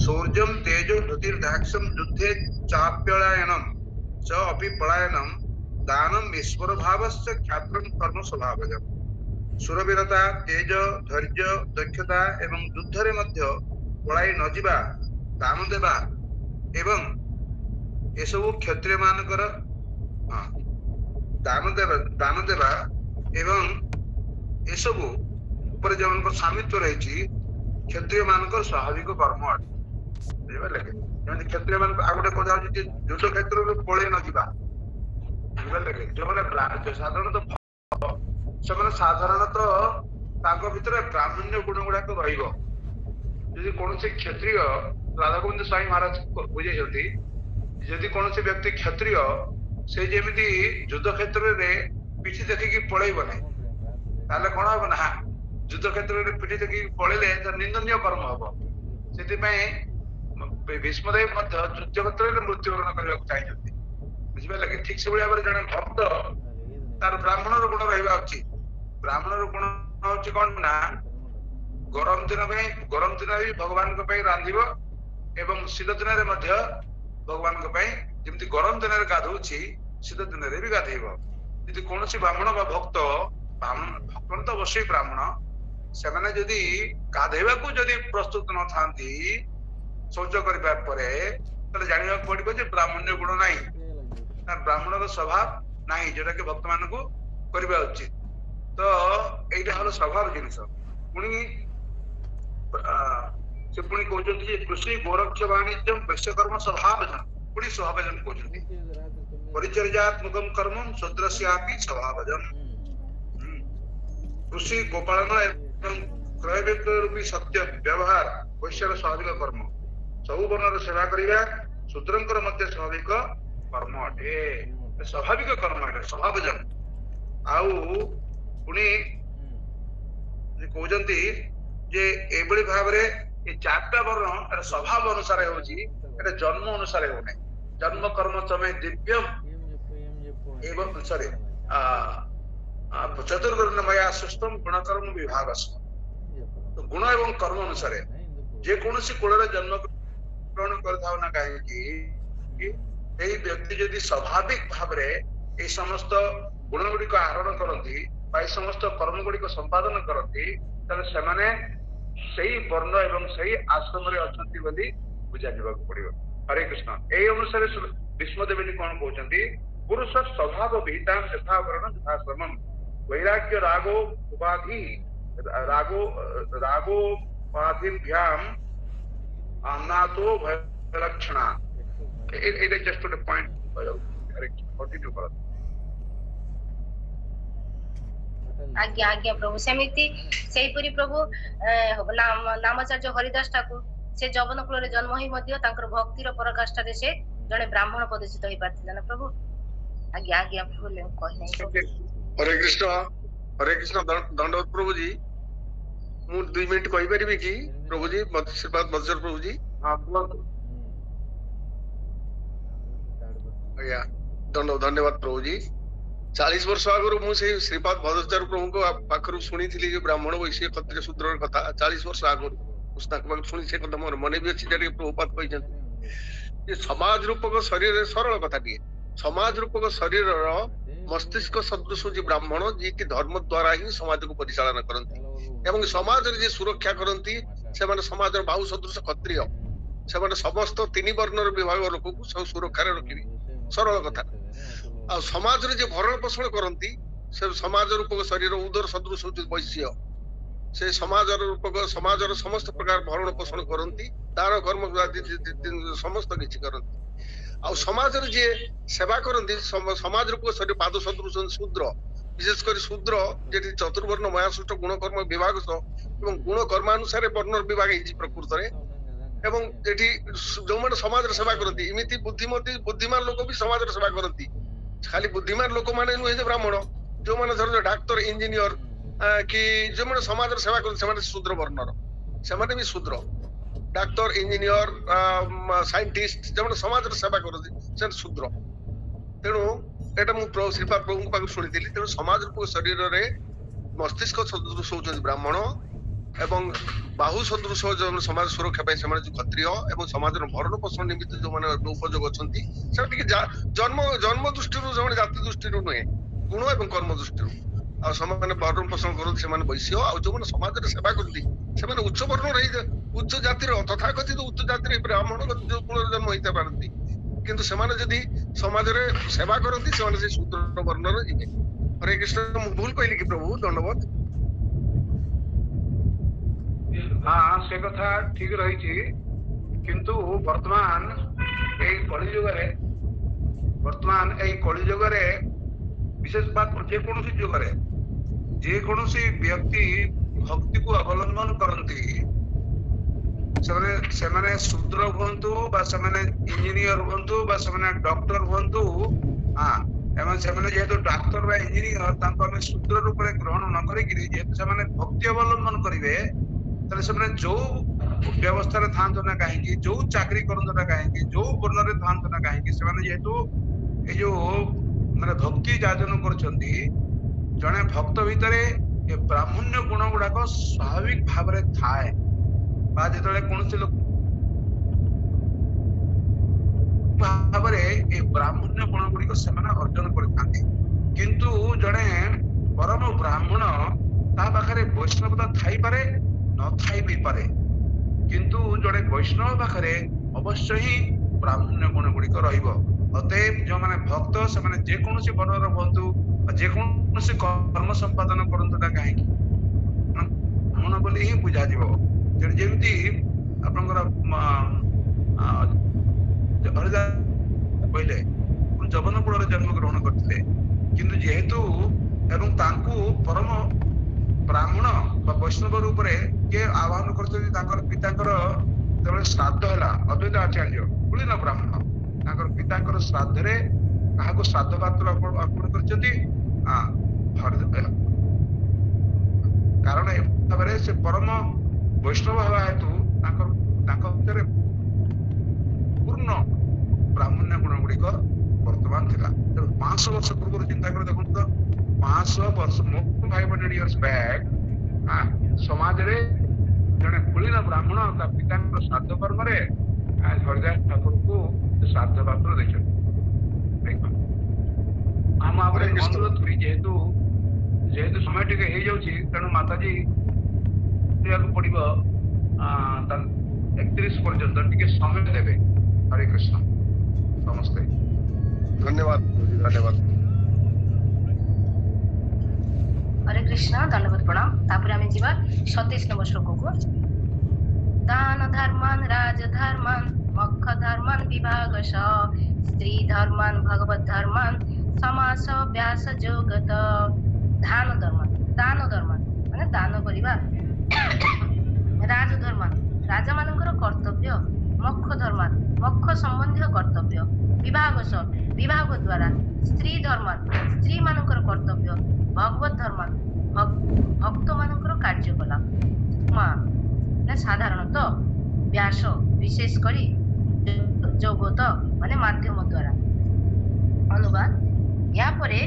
ସୌର୍ଯ୍ୟମ୍ ତେଜୋ ଧୃତିର୍ଦାକ୍ଷମ୍ ଯୁଦ୍ଧେ ଚାପ୍ୟଳାୟନମ୍ ଚ ଅପି ପଳାୟନମ୍ ଦାନମ୍ ଈଶ୍ୱର ଭାବସ୍ୟ କ୍ଷାତ୍ରମ୍ କର୍ମ ସ୍ୱଭାବଜମ୍। ସୁରବୀରତା, ତେଜ, ଧୈର୍ଯ୍ୟ, ଦକ୍ଷତା ଏବଂ ଯୁଦ୍ଧରେ ମଧ୍ୟ ପଳାଇ ନ ଯିବା, ଦାନ ଦେବା ଏବଂ ଏସବୁ କ୍ଷତ୍ରିୟ ମାନଙ୍କର ଦାନ ଦେବା ଏବଂ ଏସବୁ ଉପରେ ଯେଉଁମାନଙ୍କ ସ୍ୱାମିତ୍ୱ ରହିଛି କ୍ଷତ୍ରିୟ ମାନଙ୍କର ସ୍ୱାଭାବିକ କର୍ମ ଅଟେ। ବୁଝିପାରିଲେ? ଯେମିତି କ୍ଷତ୍ରିୟ ମାନଙ୍କୁ ଆଉ ଗୋଟେ କଥା ହଉଛି ଯେ ଯୁଦ୍ଧ କ୍ଷେତ୍ରରେ ପଳେଇ ନ ଯିବା। ବୁଝିପାରିଲେ? ଯୋଉମାନେ ସାଧାରଣତଃ ତାଙ୍କ ଭିତରେ ବ୍ରାହ୍ମଣ୍ୟ ଗୁଣ ଗୁଡାକ ରହିବ। ଯଦି କୌଣସି କ୍ଷତ୍ରିୟ ରାଧାଗୋବିନ୍ଦ ସ୍ୱାମୀ ମହାରାଜ ବୁଝେଇଛନ୍ତି, ଯଦି କୌଣସି ବ୍ୟକ୍ତି କ୍ଷତ୍ରିୟ ସେ ଯେମିତି ଯୁଦ୍ଧ କ୍ଷେତ୍ରରେ ପିଠି ଦେଖିକି ପଳେଇବ ନାହିଁ, ତାହେଲେ କଣ ହବ ନା ଯୁଦ୍ଧ କ୍ଷେତ୍ରରେ ପିଠି ଦେଖିକି ପଳେଇଲେ ତାର ନିନ୍ଦନୀୟ କର୍ମ ହବ। ସେଥିପାଇଁ ଭୀଷ୍ମଦେବ ମଧ୍ୟ ଯୁଦ୍ଧ କ୍ଷେତ୍ରରେ ମୃତ୍ୟୁବରଣ କରିବାକୁ ଚାହିଁଛନ୍ତି। ବୁଝିପାରିଲେ କି? ଠିକ ସେଭଳି ଭାବରେ ଜଣେ ଭକ୍ତ ତାର ବ୍ରାହ୍ମଣର ଗୁଣ ରହିବା ଉଚିତ। ବ୍ରାହ୍ମଣର ଗୁଣ ହଉଛି କଣ ନା ଗରମ ଦିନରେ ବି ଭଗବାନଙ୍କ ପାଇଁ ରାନ୍ଧିବ ଏବଂ ଶୀତ ଦିନରେ ମଧ୍ୟ ଭଗବାନଙ୍କ ପାଇଁ ଯେମିତି ଗରମ ଦିନରେ ଗାଧଉଛି ଶୀତ ଦିନରେ ବି ଗାଧେଇବ। ଯଦି କୌଣସି ବ୍ରାହ୍ମଣ ବା ଭକ୍ତ ତ ଅବশ্যଇ ବ୍ରାହ୍ମଣ, ସେମାନେ ଯଦି ଗାଧେଇବାକୁ ଯଦି ପ୍ରସ୍ତୁତ ନଥାନ୍ତି ଶୌଚ କରିବା ପରେ, ତାହେଲେ ଜାଣିବାକୁ ପଡିବ ଯେ ବ୍ରାହ୍ମଣ୍ୟ ଗୁଣ ନାହିଁ। ବ୍ରାହ୍ମଣର ସ୍ୱଭାବ ନାହିଁ ଯୋଉଟା କି ଭକ୍ତ ମାନଙ୍କୁ କରିବା ଉଚିତ। ତ ଏଇଟା ହলো ସ୍ୱଭାବ ଜିନିଷ। ପୁଣି ସେ ପୁଣି କହୁଛନ୍ତି ଯେ କୃଷି ଗୋରକ୍ଷ ବାଣିଜ୍ୟ ବୈଶ୍ୟକର୍ମ ସ୍ୱଭାବଜନ, ପୁଣି ସ୍ୱଭାବଜନ କହୁଛନ୍ତି ପରିଚର୍ଯାତ୍ମକମ୍ କର୍ମମ୍ ଶୂଦ୍ରସ୍ୟାପି ସ୍ୱଭାବଜନ। କୃଷି ଗୋପାଳନ ଏବଂ କ୍ରୟ ବିକ୍ରୟ ରୂପୀ ସତ୍ୟ ବ୍ୟବହାର ବୈଶ୍ୟର ସ୍ୱାଭାବିକ କର୍ମ। ସବୁ ବର୍ଣ୍ଣର ସେବା କରିବା ଶୂଦ୍ରଙ୍କର ମଧ୍ୟ ସ୍ୱାଭାବିକ କର୍ମ ଅଟେ। ସ୍ୱାଭାବିକ କର୍ମ ଅଟେ, ସ୍ୱଭାବଜନ। ଆଉ ପୁଣି କହୁଛନ୍ତି ଯେ ଏଭଳି ଭାବରେ ଏ ଚାରିଟା ବର୍ଣ୍ଣ ଏଟା ସ୍ୱଭାବ ଅନୁସାରେ ହଉଛି, ଏଟା ଜନ୍ମ ଅନୁସାରେ ହଉନାହିଁ। ଜନ୍ମ କର୍ମ ଚମେ ଦିବ୍ୟମ ଏବଂ ସରି ଚତୁର୍ବର୍ଣ୍ଣମୟା ସୃଷ୍ଟମ ଗୁଣକର୍ମ ବିଭାଗ। ଗୁଣ ଏବଂ କର୍ମ ଅନୁସାରେ ଯେକୌଣସି କୁଳରେ ଜନ୍ମ ଗ୍ରହଣ କରିଥାଉ ନା କାହିଁକି, ଏହି ବ୍ୟକ୍ତି ଯଦି ସ୍ୱାଭାବିକ ଭାବରେ এই ସମସ୍ତ ଗୁଣ ଗୁଡିକ ଆହରଣ କରନ୍ତି ବା এই ସମସ୍ତ କର୍ମ ଗୁଡିକ ସମ୍ପାଦନ କରନ୍ତି, ତାହେଲେ ସେମାନେ ସେଇ ବର୍ଣ୍ଣ ଏବଂ ସେଇ ଆଶ୍ରମରେ ଅଛନ୍ତି ବୋଲି ବୁଝା ଯିବାକୁ ପଡିବ। ହରେ କୃଷ୍ଣ। ଏଇ ଅନୁସାରେ ଭୀଷ୍ମଦେବୀ କଣ କହୁଛନ୍ତି, ପୁରୁଷ ସ୍ୱଭାବ ବିହିତାଂ ଯଥାବରଣ ଯଥାଶ୍ରମମ୍ ବୈରାଗ୍ୟ ରାଗୋ ଉପାଧି ରାଗୋପାଧିଭ୍ୟାମ ଅନାतो ଭୟଲକ୍ଷଣା। ଏଇଟା ଜଷ୍ଟ ଗୋଟେ ପଏଣ୍ଟ କଣ୍ଟିନ୍ୟୁ କରନ୍ତୁ। ଆଜ୍ଞା ଆଜ୍ଞା ପ୍ରଭୁ, ସେମିତି ସେଇପରି ପ୍ରଭୁ ନାମାଚାର୍ଯ୍ୟ ହରିଦାସ ଠାକୁର ସେ ଯବନ କୂଳରେ ଜନ୍ମ ହୋଇ ମଧ୍ୟ ତାଙ୍କର ଭକ୍ତିର ପରାକାଷ୍ଠାରେ ସେ ଜଣେ ବ୍ରାହ୍ମଣ ପ୍ରଦର୍ଶିତ ହେଇପାରିଥିଲେ ନା ପ୍ରଭୁ। ଆଜ୍ଞା ଆଜ୍ଞା କହିନାହିଁ। ହରେ କୃଷ୍ଣ, ହରେ କୃଷ୍ଣ। ଦଣ୍ଡବତ ପ୍ରଭୁଜୀ, ମୁଁ 2 ମିନିଟ କହିପାରିବି କି ପ୍ରଭୁଜୀ? ଶ୍ରୀପାଦ ମଧୁସୂଦନ ପ୍ରଭୁଜୀ। ଆଜ୍ଞା ଧନ୍ୟବାଦ ପ୍ରଭୁଜୀ। 40 ବର୍ଷ ଆଗରୁ ମୁଁ ସେଇ ଶ୍ରୀପାଦ ଭଦ୍ରାଚାର୍ଯ୍ୟ ପ୍ରଭୁଙ୍କ ପାଖରୁ ଶୁଣିଥିଲି ଯେ ବ୍ରାହ୍ମଣ ବୈଶ୍ୟ କ୍ଷତ୍ରିୟ ଶୂଦ୍ରର କଥା। 40 ବର୍ଷ ଆଗରୁ ତାଙ୍କ ପାଖରୁ ଶୁଣି ସେ କଥା ମୋର ମନେ ବି ଅଛି, ଯେଟିକେ ପ୍ରଭୁପାଦ କହିଛନ୍ତି ଯେ ସମାଜ ରୂପକ ଶରୀରରେ, ସରଳ କଥାଟିଏ, ସମାଜ ରୂପକ ଶରୀରର ମସ୍ତିଷ୍କ ସଦୃଶ ହଉଛି ବ୍ରାହ୍ମଣ, ଯିଏକି ଧର୍ମ ଦ୍ଵାରା ହିଁ ସମାଜକୁ ପରିଚାଳନା କରନ୍ତି ଏବଂ ସମାଜରେ ଯିଏ ସୁରକ୍ଷା କରନ୍ତି ସେମାନେ ସମାଜର ବାହୁ ସଦୃଶ କ୍ଷତ୍ରିୟ। ସେମାନେ ସମସ୍ତ 3 ବର୍ଣ୍ଣର ବିଭାଗ ଲୋକକୁ ସବୁ ସୁରକ୍ଷାରେ ରଖିବେ, ସରଳ କଥା। ଆଉ ସମାଜରେ ଯିଏ ଭରଣ ପୋଷଣ କରନ୍ତି ସେ ସମାଜ ରୂପକ ଶରୀର ଉଦର ସଦୃଶ ହଉଛି ବୈଶ୍ୟ। ସେ ସମାଜର ରୂପକ, ସମାଜର ସମସ୍ତ ପ୍ରକାର ଭରଣ ପୋଷଣ କରନ୍ତି, ଦାନ କର୍ମ ସମସ୍ତ କିଛି କରନ୍ତି। ଆଉ ସମାଜରେ ଯିଏ ସେବା କରନ୍ତି ସମାଜ ରୂପକ ଶରୀର ପାଦ ସଦୃଶ ଶୂଦ୍ର, ବିଶେଷ କରି ଶୂଦ୍ର ଯେଠି ଚତୁର୍ବର୍ଣ୍ଣ ମହାସୃଷ୍ଟ ଗୁଣ କର୍ମ ବିଭାଗ ଏବଂ ଗୁଣ କର୍ମାନୁସାରେ ବର୍ଣ୍ଣର ବିଭାଗ ହେଇଛି ପ୍ରକୃତରେ। ଏବଂ ଏଠି ଯୋଉମାନେ ସମାଜର ସେବା କରନ୍ତି, ଏମିତି ବୁଦ୍ଧିମାନ ଲୋକ ବି ସମାଜର ସେବା କରନ୍ତି। ଖାଲି ବୁଦ୍ଧିମାନ ଲୋକମାନେ ନୁହେଁ ଯେ ବ୍ରାହ୍ମଣ, ଯୋଉମାନେ ଧର ଡାକ୍ତର, ଇଞ୍ଜିନିୟର କି ଯୋଉମାନେ ସମାଜର ସେବା କରନ୍ତି ସେମାନେ ଶୂଦ୍ର ବର୍ଣ୍ଣର, ସେମାନେ ବି ଶୂଦ୍ର। ଡାକ୍ତର, ଇଞ୍ଜିନିୟର, ସାଇଣ୍ଟିଷ୍ଟ ଯୋଉମାନେ ସମାଜର ସେବା କରନ୍ତି ସେମାନେ ଶୂଦ୍ର। ତେଣୁ ଏଇଟା ମୁଁ ଶ୍ରୀପାଦ ପ୍ରଭୁଙ୍କ ପାଖରୁ ଶୁଣିଥିଲି। ତେଣୁ ସମାଜ ରୂପକ ଶରୀରରେ ମସ୍ତିଷ୍କ ସଦୃଶ ହଉଛନ୍ତି ବ୍ରାହ୍ମଣ ଏବଂ ବାହୁ ସଦୃଶ ସମାଜ ସୁରକ୍ଷା ପାଇଁ ସେମାନେ କ୍ଷତ୍ରିୟ ଏବଂ ସମାଜର ଭରଣ ପୋଷଣ ନିମିତ୍ତ ଯୋଉମାନେ ଉପଯୋଗ ଅଛନ୍ତି ସେମାନେ ଟିକେ ଜନ୍ମ ଦୃଷ୍ଟିରୁ, ସେମାନେ ଜାତି ଦୃଷ୍ଟିରୁ ନୁହେଁ, ଗୁଣ ଏବଂ କର୍ମ ଦୃଷ୍ଟିରୁ। ଆଉ ସେମାନେ ଭରଣ ପୋଷଣ କରନ୍ତି ସେମାନେ ବୈଶ୍ୟ। ଆଉ ଯୋଉମାନେ ସମାଜରେ ସେବା କରନ୍ତି ସେମାନେ ଉଚ୍ଚ ବର୍ଣ୍ଣର, ଉଚ୍ଚ ଜାତିର, ତଥାକଥିତ ଉଚ୍ଚ ଜାତିର ବ୍ରାହ୍ମଣ ଯୋଉ କୁଳରେ ଜନ୍ମ ହେଇଥା ପାରନ୍ତି, କିନ୍ତୁ ସେମାନେ ଯଦି ସମାଜରେ ସେବା କରନ୍ତି ସେମାନେ ସେ ଶୂଦ୍ର ବର୍ଣ୍ଣର ଯିବେ। ହରେ କୃଷ୍ଣ। ମୁଁ ଭୁଲ କହିଲି କି ପ୍ରଭୁ? ଦଣ୍ଡବତ। ହଁ, ସେ କଥା ଠିକ ରହିଛି, କିନ୍ତୁ ବର୍ତ୍ତମାନ ଏଇ କଳିଯୁଗରେ ବିଶେଷ ଯେକୌଣସି ଯୁଗରେ ଯେକୌଣସି ବ୍ୟକ୍ତି ଭକ୍ତିକୁ ଅବଲମ୍ବନ କରନ୍ତି, ସେମାନେ ଶୂଦ୍ର ହୁଅନ୍ତୁ ବା ସେମାନେ ଇଞ୍ଜିନିୟର ହୁଅନ୍ତୁ ବା ସେମାନେ ଡକ୍ଟର ହୁଅନ୍ତୁ, ଏବଂ ସେମାନେ ଯେହେତୁ ଡାକ୍ତର ବା ଇଞ୍ଜିନିୟର ତାଙ୍କୁ ଆମେ ଶୂଦ୍ର ରୂପରେ ଗ୍ରହଣ ନ କରିକିରି ଯେହେତୁ ସେମାନେ ଭକ୍ତି ଅବଲମ୍ବନ କରିବେ, ତାହେଲେ ସେମାନେ ଯୋଉ ବ୍ୟବସ୍ଥାରେ ଥାଆନ୍ତୁ ନା କାହିଁକି, ଯୋଉ ଚାକିରି କରନ୍ତୁ ନା କାହିଁକି, ଯୋଉ ବର୍ଣ୍ଣରେ ଥାଆନ୍ତୁ ନା କାହିଁକି, ସେମାନେ ଯେହେତୁ ଏଇ ଯୋଉ ମାନେ ଭକ୍ତି ଯାଚନ କରୁଛନ୍ତି, ଜଣେ ଭକ୍ତ ଭିତରେ ଏ ବ୍ରାହ୍ମଣ୍ୟ ଗୁଣ ଗୁଡାକ ସ୍ୱାଭାବିକ ଭାବରେ ଥାଏ। ବା ଯେତେବେଳେ କୌଣସି ଲୋକ ଭାବରେ ଏ ବ୍ରାହ୍ମଣ୍ୟ ଗୁଣ ଗୁଡିକ ସେମାନେ ଅର୍ଜନ କରିଥାନ୍ତି। କିନ୍ତୁ ଜଣେ ପରମ ବ୍ରାହ୍ମଣ ତା ପାଖରେ ବୈଷ୍ଣବତା ଥାଇପାରେ, ନଥାଇ ବି ପାରେ, କିନ୍ତୁ ଜଣେ ବୈଷ୍ଣବ ପାଖରେ ଅବଶ୍ୟ ହିଁ ବ୍ରାହ୍ମଣ୍ୟ ଗୁଣ ଗୁଡିକ ରହିବ। ଅତଏବ ଯୋଉମାନେ ଭକ୍ତ ସେମାନେ ଯେକୌଣସି ବର୍ଣ୍ଣର ହୁଅନ୍ତୁ ଯେକୌଣସି କର୍ମ ସମ୍ପାଦନ କରନ୍ତୁ ନା କାହିଁକି ବ୍ରାହ୍ମଣ ବୋଲି ହିଁ ବୁଝାଯିବ। ତେଣୁ ଯେମିତି ଆପଣଙ୍କର ହରିଦାସ କହିଲେ ଯବନ କୂଳରେ ଜନ୍ମ ଗ୍ରହଣ କରିଥିଲେ, କିନ୍ତୁ ଯେହେତୁ ଏବଂ ତାଙ୍କୁ ପରମ ବ୍ରାହ୍ମଣ ବା ବୈଷ୍ଣବ ରୂପରେ କିଏ ଆହ୍ୱାନ କରୁଛନ୍ତି, ତାଙ୍କର ପିତାଙ୍କର ଯେତେବେଳେ ଶ୍ରାଦ୍ଧ ହେଲା, ଅଦ୍ୱୈତ ଆଚାର୍ଯ୍ୟ କୁଳୀନ ବ୍ରାହ୍ମଣ ତାଙ୍କର ପିତାଙ୍କର ଶ୍ରାଦ୍ଧରେ କାହାକୁ ଶ୍ରାଦ୍ଧ ପାତ୍ର ଅର୍ପଣ କରିଛନ୍ତି? କାରଣ ଏ ଭାବରେ ସେ ପରମ ବୈଷ୍ଣବ ହେବା ହେତୁ ତାଙ୍କ ଭିତରେ ପୂର୍ଣ୍ଣ ବ୍ରାହ୍ମଣ୍ୟ ଗୁଣ ଗୁଡିକ ବର୍ତ୍ତମାନ ଥିଲା। ତେଣୁ 500 ବର୍ଷ ପୂର୍ବରୁ ଚିନ୍ତା କରି ଦେଖନ୍ତୁ ତ, 500 ବର୍ଷ more 500 years back ସମାଜରେ ଜଣେ କୁଳୀନ ବ୍ରାହ୍ମଣ ତା ପିତାଙ୍କର ଶ୍ରାଦ୍ଧ କର୍ମରେ ହରିଦାସ ଠାକୁରଙ୍କୁ ଶ୍ରାଦ୍ଧ ପାତ୍ର ଦେଇଛନ୍ତି। ଆମ ଉପରେ ଅନୁରୋଧ କରି ଯେହେତୁ ସମୟ ଟିକେ ହେଇଯାଉଛି, ତେଣୁ ମାତାଜୀ କରିବାକୁ ପଡିବ 31 ପର୍ଯ୍ୟନ୍ତ ଟିକେ ସମୟ ଦେବେ। ହରେ କୃଷ୍ଣ ସମସ୍ତେ। ଧନ୍ୟବାଦ ଧନ୍ୟବାଦ। हरे कृष्ण दंडवत प्रणाम। तापर आमे जीवा 27 नंबर श्लोक को दान धर्मान राज धर्मान मोक्ष धर्मान विभागश स्त्री धर्मान भगवत धर्मान समास व्यास जोगत। दान धर्मान माने दान करिबा, राज धर्मान राजा मानकर कर्तव्य, मोक्ष धर्मान मोक्ष संबंधी कर्तव्य, विभागश विभाग द्वारा, स्त्री धर्मान स्त्री मानकर कर्तव्य, भगवत धर्मान भक्त मानकर कार्यकलाप, साधारणतः व्यास विशेष करी जगत माने माध्यम द्वारा। अनुवाद या परे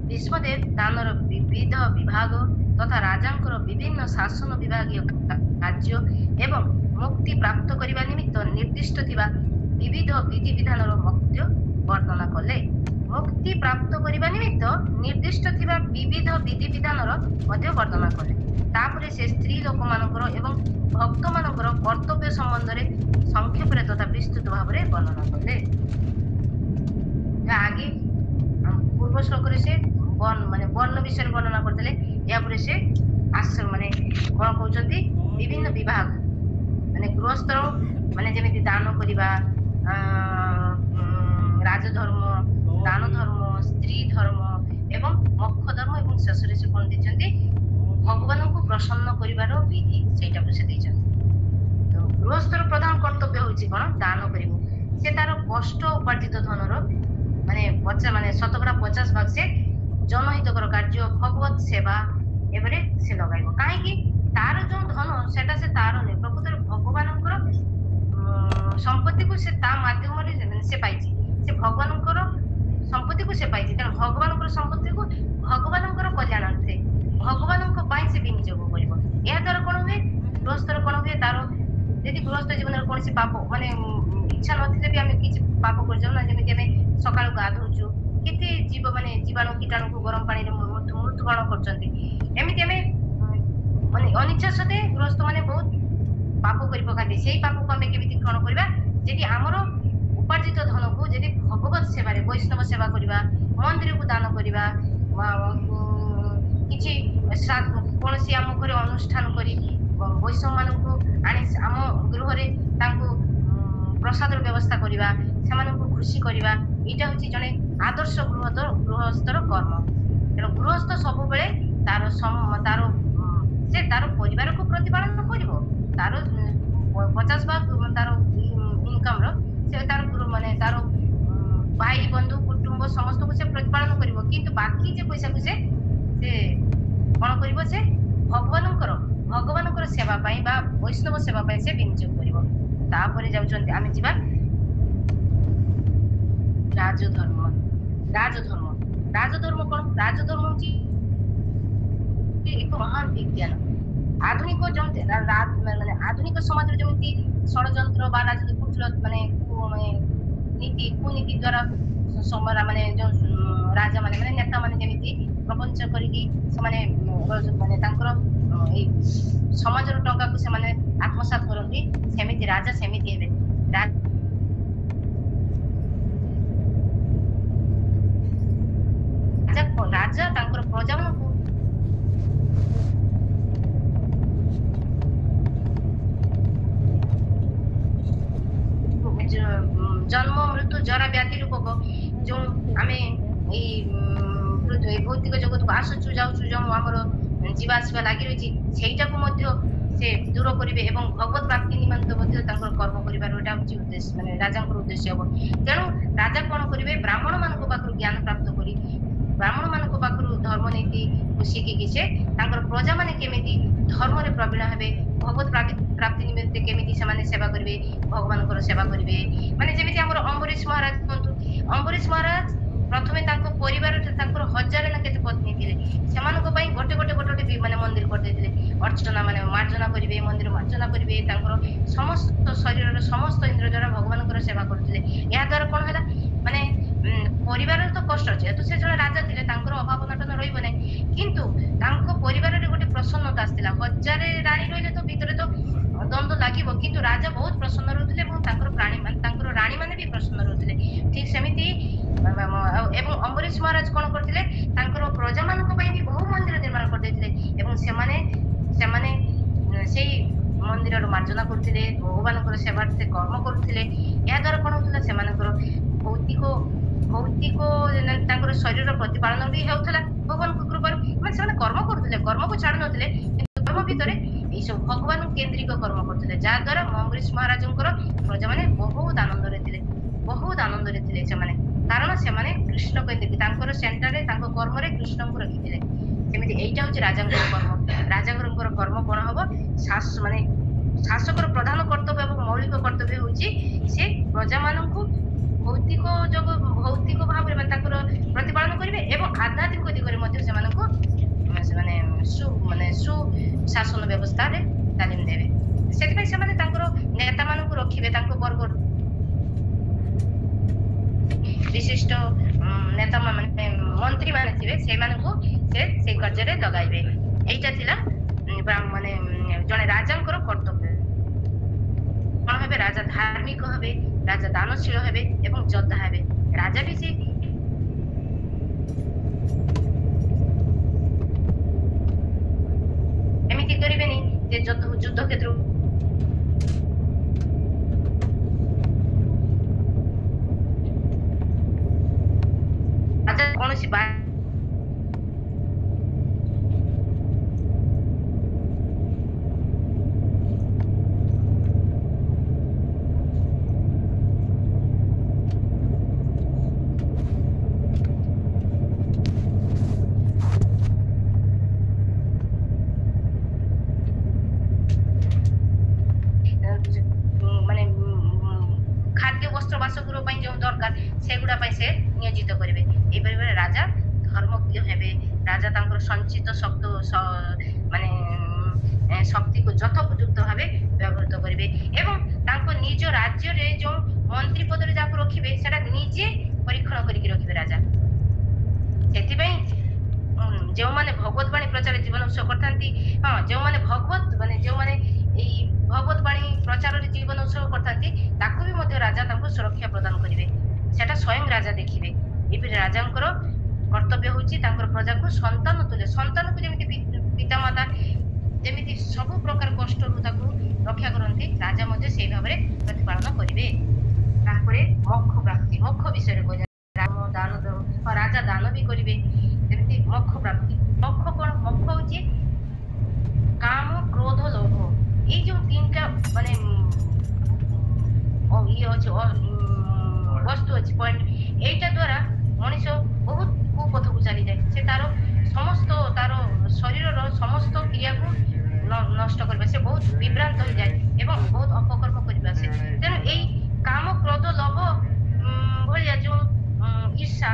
भीष्मदेव दानर विविध विभाग तथा राजांकर विभिन्न शासन विभागीय कार्य एवं मुक्ति प्राप्त करिबा निमित्त निर्दिष्ट थिबा विविध विधि विधानर मध्य वर्णना कले। मुक्ति प्राप्त करिबा निमित्त निर्दिष्ट थिबा विविध विधि विधानर मध्य वर्णना कले। तापरे से स्त्री लोक मानकर एवं भक्त मानकर कर्तव्य संबंध रे संक्षेप रे तथा विस्तृत भाव रे वर्णना कले। आगे पूर्व श्लोक रे से वर्ण विषय वर्णना करते, या परे से आश्रम माने कोन कहउचंती विभिन्न विभाग माने गृहस्थ माने जेमिति दान करिबा, राजधर्म, दान धर्म, स्त्री धर्म एवं मोक्ष धर्म एवं शेषरे से कोन दिचंती भगवान को प्रसन्न करिवार विधि सेटा को से दिचंती। तो गृहस्थर प्रधान कर्तव्य होची कोन दान करिवो। से तार कष्ट उपार्जित धनर माने 50% से जनहितकर कार्य भगवत सेवा एवरे से लगाइबो। काहे कि तार जो धन सेटा से तार ने प्रकृत भगवानकर संपत्ति को से ता माध्यम रे से पाइछि, से भगवानकर संपत्ति को से पाइछि। त भगवानकर संपत्ति को भगवानकर कल्याणार्थे भगवानक पाइ से विनियोग करिवो। या द्वारा कोन होय गृहस्थर कोन होय तार यदि गृहस्थ जीवन रे कोनसी पाप माने इच्छा नथिले भी हमें किछ पाप कर जाउ ना, जेमे हमें सकाळ गाधौछु केते जीव माने जीवाणु कीटाणु को गरम पानी रे मृत्युवरण करचंती। एमिति हमें माने अनिच्छा सते गृहस्थ माने बहुत पाप करि पकाते। सेही पाप को हमें केमिति ग्रहण करबा, जेति हमरो उपार्जित धन को जेति भगवत सेवा रे वैष्णव सेवा करबा, मंदिर को दान करबा, किछि कोनसी आम घरे अनुष्ठान करी वैष्णव मानकु आनी आम गृह रे तांको प्रसाद व्यवस्था करबा, सेमानकु खुशी करबा, एटा होची जने आदर्श गृहस्थर कर्म। तेणु गृहस्थ सब बेले तार से तार परिवार को प्रतिपालन करिवो, तार 50% तार इनकम रो से तार माने तार भाई बंधु कुटुंब समस्त को से प्रतिपालन करिवो, किंतु बाकी जे पैसा को से कोन करिवो, से भगवानकर सेवा पाई बा वैष्णव सेवा पाई से विनियोग करिवो। तापरे जाउचंती आमे जिबा राजधर्म कोन? राजधर्म होची एक महान विज्ञान। आधुनिक माने आधुनिक समाज रे जेमिति षडयंत्र बा राजनीति कुटलत माने कुनीति द्वारा समरा माने जो राजा माने नेता माने जेमिति प्रपंच करिकि माने तांकर ए समाज रो टंका को से माने आत्मसात करंती, सेमिति राजा सेमिति हेबे। राजा तांकर प्रजा मानकु जन्म मृत्यु जरा व्याधि रूपक जो आमे भौतिक जगत को आसुचु जाउचु जो हमर जीवा आसवा लागि रही सेटा को मध्य से दूर करिवे एवं भगवत प्राप्ति निमित्त मध्य तांकर कर्म करिवार एटा होची उद्देश्य माने राजांकर उद्देश्य हो तेनु राजा कोन करिवे ब्राह्मण मान को पाखरु ज्ञान प्राप्त करी ब्राह्मण मान को पाखरु धर्म नीति शिखि कि से तांकर प्रजा माने केमिति धर्म रे प्रवीण हेबे भगवत प्राप्ति निमित्त केमिति से माने सेवा करिवे भगवान को सेवा करिवे माने जेमिति हमर अम्बरीश महाराज कोंतु अम्बरीश महाराज प्रथमे तांको परिवार तांकर हजार ना केते पत्नी थिले सेमान को पई गोटे गोटे गोटे माने मंदिर कर देथिले अर्चना माने मार्जना करिवे मंदिर मार्जना करिवे तांकर समस्त शरीर रो समस्त इंद्र द्वारा भगवान को सेवा करथिले या द्वारा कोन हला माने परिवार तो कष्ट अछि तो से जने राजा थिले तांकर अभाव नटन रहिबो नै किंतु तांको परिवार रे गोटे प्रसन्नता आस्तिला हजारे रानी रहिले तो भितरे तो द्वंद्व लागिबो किंतु राजा बहुत प्रसन्न रहथिले एवं तांकर प्राणी माने तांकर रानी माने भी प्रसन्न रहथिले ठीक सेमिति एवं अम्बरीश महाराज कोन करथिले तांकर प्रजा मानक पई भी बहु मंदिर निर्माण कर देथिले एवं सेमाने सेई मंदिर रो मार्जना करथिले भगवान को सेवार्थे कर्म करथिले या द्वारा कोन होतला सेमानकर भौतिक तांकर शरीर प्रतिपालन भी हेउथला भगवान को कृपा माने सेमाने कर्म करथिले कर्म को छाड़ नथिले कर्म भितरे ए सब भगवान केंद्रिक कर्म करथिले जा द्वारा अम्बरीश महाराजंकर प्रजा माने बहुत आनंद रे थिले सेमाने कारण सेमाने कृष्ण केंद्रिक तांकर सेंटर रे तांको कर्म रे कृष्ण को रखिथिले सेमिति एटा होची राजांकर कर्म कोन हबो शासकर प्रधान कर्तव्य एवं मौलिक कर्तव्य होची से प्रजा माननकु भौतिक भाव रे तांकर प्रतिपालन करिवे एवं आध्यात्मिक दिगरे मध्ये सेमानकु सु शासन व्यवस्था रे तालीम देबे सेति पई सेमाने तांकर नेता माननकु रखिबे तांको वर्ग विशिष्ट नेता माने मंत्री माने थिबे से मानकु से कार्य रे लगाइबे एटा थिला माने जने राजांकर कर्तव्य कोन हेबे राजा धार्मिक हेबे राजा दानशील हेबे एवं योद्धा हेबे राजा भी से एमिति करिबेनी जे युद्ध क्षेत्र राजा कोनोसी बात संचित शब्द माने शक्ति को यथोपयुक्त भावे व्यवहृत करिवे एवं तांको निज राज्य रे जो मंत्री पद रे जाको रखिबे सेटा निजे परीक्षण करिक रखिबे राजा सेति पई जो माने भगवत वाणी प्रचार जीवन उत्सव करथांती हां जो माने भगवत माने जो माने ए भगवत वाणी प्रचार रे जीवन उत्सव करथांती ताको भी मध्य राजा तांको सुरक्षा प्रदान करिवे सेटा स्वयं राजा देखिबे एपि राजांकर कर्तव्य होची तांकर प्रजा को संतान को जेमिति पिता माता जेमिति सब प्रकार कष्ट रु ताको रक्षा करंती राजा मध्ये सेही भाबरे प्रतिपालन करिवे तापरे मोक्ष विषय रे कोजा दान राजा दान भी करिवे जेमिति मोक्ष प्राप्ति मोक्ष कोन मोक्ष होची काम क्रोध लोभ ए जो तीनटा माने ये होची वस्तु अछि पॉइंट एटा द्वारा मनुष्य बहुत कुपथ को चली जाए से तारो समस्त तारो शरीर रो समस्त क्रिया को नष्ट करबे से बहुत विभ्रांत हो जाए एवं बहुत अपकर्म करबे से तेनु एई काम क्रोध लोभ भलिया जो ईर्ष्या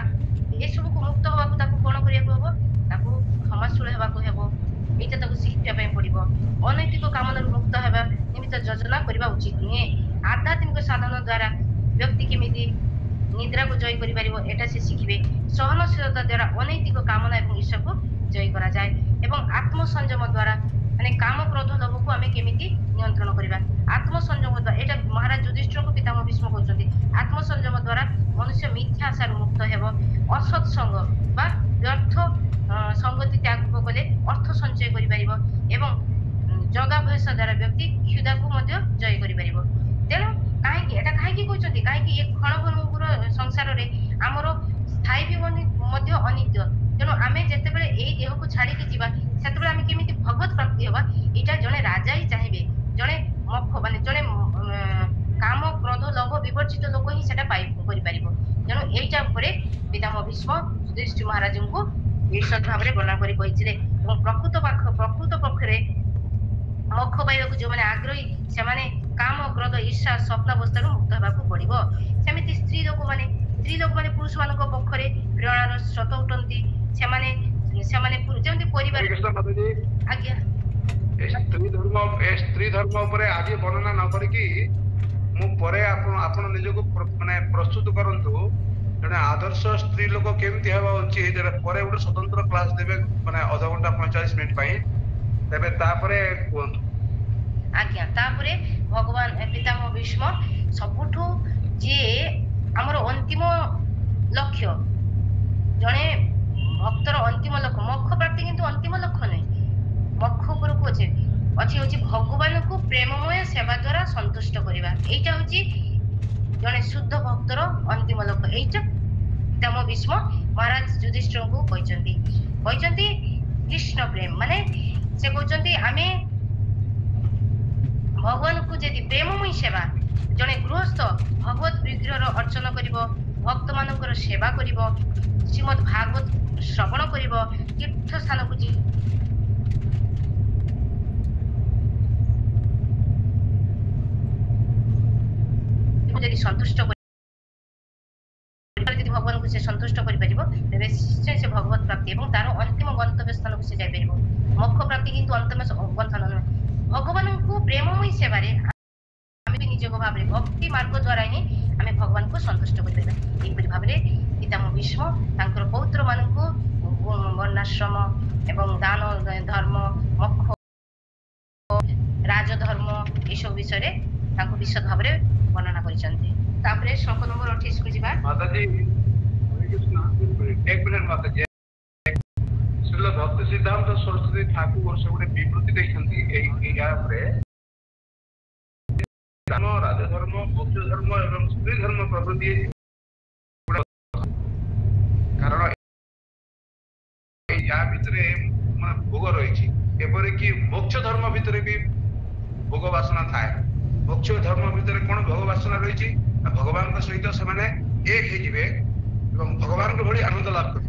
ए सब को मुक्त होबा को ताको कोन करिया को हबो ताको क्षमाशील हेबा को हेबो एटा ताको शिक्षा पय पड़िबो अनैतिक कामना मुक्त हेबा निमित्त योजना करबा उचित नुहे आध्यात्मिक साधन द्वारा व्यक्ति केमिति निद्रा को जय करि परिबो एटा से शिखिबे सहनशीलता द्वारा अनैतिक कामना एवं ईर्ष्या को जय करा जाय एवं आत्मसंयम द्वारा माने काम क्रोध लोभ को हमें केमिति नियंत्रण करिबा आत्मसंयम द्वारा एटा महाराज युधिष्ठिर को पितामह भीष्म कहउछथि आत्मसंयम द्वारा मनुष्य मिथ्या आशार मुक्त हेबो असत संग बा व्यर्थ ସଙ୍ଗତି ତ୍ୟାଗ କଲେ ଅର୍ଥ ସଞ୍ଚୟ କରିପାରିବ ଏବଂ ଜଗାଭ୍ୟାସ ଦ୍ୱାରା ବ୍ୟକ୍ତି କ୍ଷୁଧାକୁ ମଧ୍ୟ ଜୟ କରିପାରିବ। ତେଣୁ କାହିଁକି ଏଟା କାହିଁକି କହୁଛନ୍ତି, କାହିଁକି ଏ କ୍ଷଣଭଙ୍ଗୁର ସଂସାରରେ ଆମର ସ୍ଥାୟୀ ଜୀବନ ମଧ୍ୟ ଅନିତ୍ୟ। ତେଣୁ ଆମେ ଯେତେବେଳେ ଏଇ ଦେହକୁ ଛାଡିକି ଯିବା ସେତେବେଳେ ଆମେ କେମିତି ଭଗବତ ପ୍ରାପ୍ତି ହବା, ଏଇଟା ଜଣେ ରାଜା ହିଁ ଚାହିଁବେ। ଜଣେ ଜଣେ କାମ କ୍ରୋଧ ଲୋଭ ବିବର୍ଜିତ ଲୋକ ହିଁ ସେଟା କରିପାରିବ। ତେଣୁ ଏଇଟା ଉପରେ ପିତାମହ ଭୀଷ୍ମ ଯୁଧିଷ୍ଠିର ମହାରାଜଙ୍କୁ ଈଶ୍ୱର ଭାବରେ ବର୍ଣ୍ଣନା କରି କହିଥିଲେ। ଏବଂ ପ୍ରକୃତ ପକ୍ଷରେ ମୋକ୍ଷ ପାଇବାକୁ ଯୋଉମାନେ ଆଗ୍ରହୀ ସେମାନେ କାମ କ୍ରୋଧ ଈର୍ଷା ସ୍ୱପ୍ନାବସ୍ଥାରୁ ମୁକ୍ତ ହେବାକୁ ପଡିବ। ସେମିତି ସ୍ତ୍ରୀ ଲୋକମାନେ ପୁରୁଷ ମାନଙ୍କ ପକ୍ଷରେ ପ୍ରେରଣାର ସ୍ରୋତ ଉଠନ୍ତି। ସେମାନେ ଯେମିତି ପରିବାର। ହରେ କୃଷ୍ଣ ମାତାଜୀ, ଆଜ୍ଞା ଏ ସ୍ତ୍ରୀ ଧର୍ମ ଉପରେ ଆଜି ବର୍ଣ୍ଣନା ନ କରିକି ମୁଁ ପରେ ଆପଣ ନିଜକୁ ମାନେ ପ୍ରସ୍ତୁତ କରନ୍ତୁ ଜଣେ ଆଦର୍ଶ ସ୍ତ୍ରୀ ଲୋକ କେମିତି ହେବା ଉଚିତ, ପରେ ଗୋଟେ ସ୍ୱତନ୍ତ୍ର କ୍ଲାସ ଦେବେ ମାନେ ଅଧଘଣ୍ଟା 45 ମିନିଟ୍ ପାଇଁ, ତେବେ ତାପରେ କୁହନ୍ତୁ। ଆଜ୍ଞା ତାପରେ ଭଗବାନ ପିତାମହ ଭୀଷ୍ମ ସବୁଠୁ ଯିଏ ଆମର ଅନ୍ତିମ ଲକ୍ଷ୍ୟ, ଜଣେ ଭକ୍ତର ଅନ୍ତିମ ଲକ୍ଷ୍ୟ ମୋକ୍ଷ ପ୍ରାପ୍ତି କିନ୍ତୁ ଅନ୍ତିମ ଲକ୍ଷ୍ୟ ନୁହେଁ। ମୋକ୍ଷ ଉପରକୁ ହଉଛି ଭଗବାନଙ୍କୁ ପ୍ରେମମୟ ସେବା ଦ୍ୱାରା ସନ୍ତୁଷ୍ଟ କରିବା। ଏଇଟା ହଉଛି ଜଣେ ଶୁଦ୍ଧ ଭକ୍ତର ଅନ୍ତିମ ଲକ୍ଷ୍ୟ। ଏଇଟା ପିତାମହ ଭୀଷ୍ମ ମହାରାଜ ଯୁଧିଷ୍ଠିରଙ୍କୁ କହିଛନ୍ତି କୃଷ୍ଣ ପ୍ରେମ ମାନେ ସେ କହୁଛନ୍ତି ଆମେ ଭଗବାନଙ୍କୁ ଯଦି ପ୍ରେମମୟୀ ସେବା, ଜଣେ ଗୃହସ୍ଥ ଭଗବତ ବିଗ୍ରହର ଅର୍ଚ୍ଚନ କରିବ, ଭକ୍ତ ମାନଙ୍କର ସେବା କରିବ, ଶ୍ରୀମଦ୍ ଭାଗବତ ଶ୍ରବଣ କରିବ, ତୀର୍ଥ ସ୍ଥାନକୁ ଯଦି ସନ୍ତୁଷ୍ଟ ଯଦି ଭଗବାନଙ୍କୁ ସେ ସନ୍ତୁଷ୍ଟ କରିପାରିବ ତେବେ ନିଶ୍ଚୟ ସେ ଭଗବତ ପ୍ରାପ୍ତି ଏବଂ ତାର ଅନ୍ତିମ ଗନ୍ତବ୍ୟ ସ୍ଥାନକୁ ସେ ଯାଇପାରିବ। ମୋକ୍ଷ ପ୍ରାପ୍ତି କିନ୍ତୁ ଅନ୍ତିମ ଗନ୍ତବ୍ୟ ନୁହେଁ। ଭଗବାନଙ୍କୁ ପ୍ରେମମୟୀ ସେବାରେ ଆମେ ବି ନିଜ ଭାବରେ ଭକ୍ତି ମାର୍ଗ ଦ୍ୱାରା ହିଁ ଆମେ ଭଗବାନଙ୍କୁ ସନ୍ତୁଷ୍ଟ କରିପାରିବା। ଏହିପରି ଭାବରେ ପିତାମହ ଭୀଷ୍ମ ତାଙ୍କର ପୌତ୍ର ମାନଙ୍କୁ ବର୍ଣ୍ଣାଶ୍ରମ ଏବଂ ଦାନ ଧର୍ମ ମୋକ୍ଷ ରାଜଧର୍ମ ଏସବୁ ବିଷୟରେ ତାଙ୍କୁ ବିଶଦ ଭାବରେ ବର୍ଣ୍ଣନା କରିଛନ୍ତି। ତାପରେ ଶ୍ଲୋକ ନମ୍ବର 28 କୁ ଯିବା। ମାତାଜୀ ହରେ କୃଷ୍ଣ, ଏକ ମିନିଟ ମାତାଜୀ। ଶ୍ରୀଲ ଭକ୍ତି ସିଦ୍ଧାନ୍ତ ସରସ୍ୱତୀ ଠାକୁର ସେ ଗୋଟେ ବିବୃତ୍ତି ଦେଇଛନ୍ତି ଏହା ଉପରେ ରାଜଧର୍ମ ମୋକ୍ଷ ଧର୍ମ ଏବଂ ସ୍ତ୍ରୀ ଧର୍ମ ପ୍ରଭୃତି, କାରଣ ୟା ଭିତରେ ଭୋଗ ରହିଛି। ଏପରିକି ମୋକ୍ଷ ଧର୍ମ ଭିତରେ ବି ଭୋଗ ବାସନା ଥାଏ। ମୋକ୍ଷ ଧର୍ମ ଭିତରେ କଣ ଭୋଗ ବାସନା ରହିଛି? ଭଗବାନଙ୍କ ସହିତ ସେମାନେ ଏକ ହେଇଯିବେ ଏବଂ ଭଗବାନଙ୍କ ଭଳି ଆନନ୍ଦ ଲାଭ କରିବେ।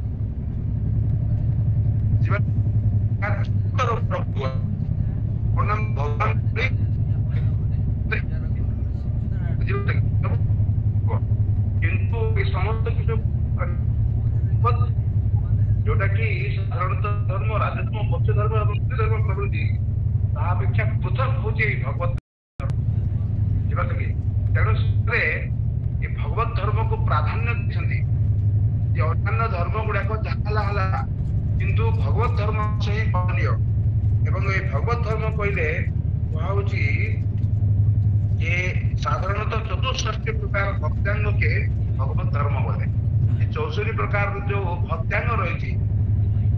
କିନ୍ତୁ ଏ ସମସ୍ତ କିଛି ଯୋଉଟା କି ସାଧାରଣତଃ ଧର୍ମ ରାଜଧର୍ମ ମୋକ୍ଷ ଧର୍ମ ଏବଂ ସ୍ତ୍ରୀ ଧର୍ମ ପ୍ରଭୃତି ତାହା ଅପେକ୍ଷା ପୃଥକ ହଉଛି ଏଇ ଭଗବତ ବୁଝିପାରିଲେ କି? ତେଣୁ ସେ ଏ ଭଗବତ ଧର୍ମକୁ ପ୍ରାଧାନ୍ୟ ଦେଇଛନ୍ତି ଯେ ଅନ୍ୟାନ୍ୟ ଧର୍ମ ଗୁଡାକ ଯାହା ହେଲା କିନ୍ତୁ ଭଗବତ ଧର୍ମ ହିଁ ପାଳନୀୟ। ଏବଂ ଏଇ ଭଗବତ ଧର୍ମ କହିଲେ କୁହାହଉଛି ଯେ ସାଧାରଣତଃ 64 ପ୍ରକାର ଭକ୍ତାଙ୍ଗକେ ଭଗବତ ଧର୍ମ ବୋଲେ। 64 ପ୍ରକାର ଯୋଉ ଭକ୍ତାଙ୍ଗ ରହିଛି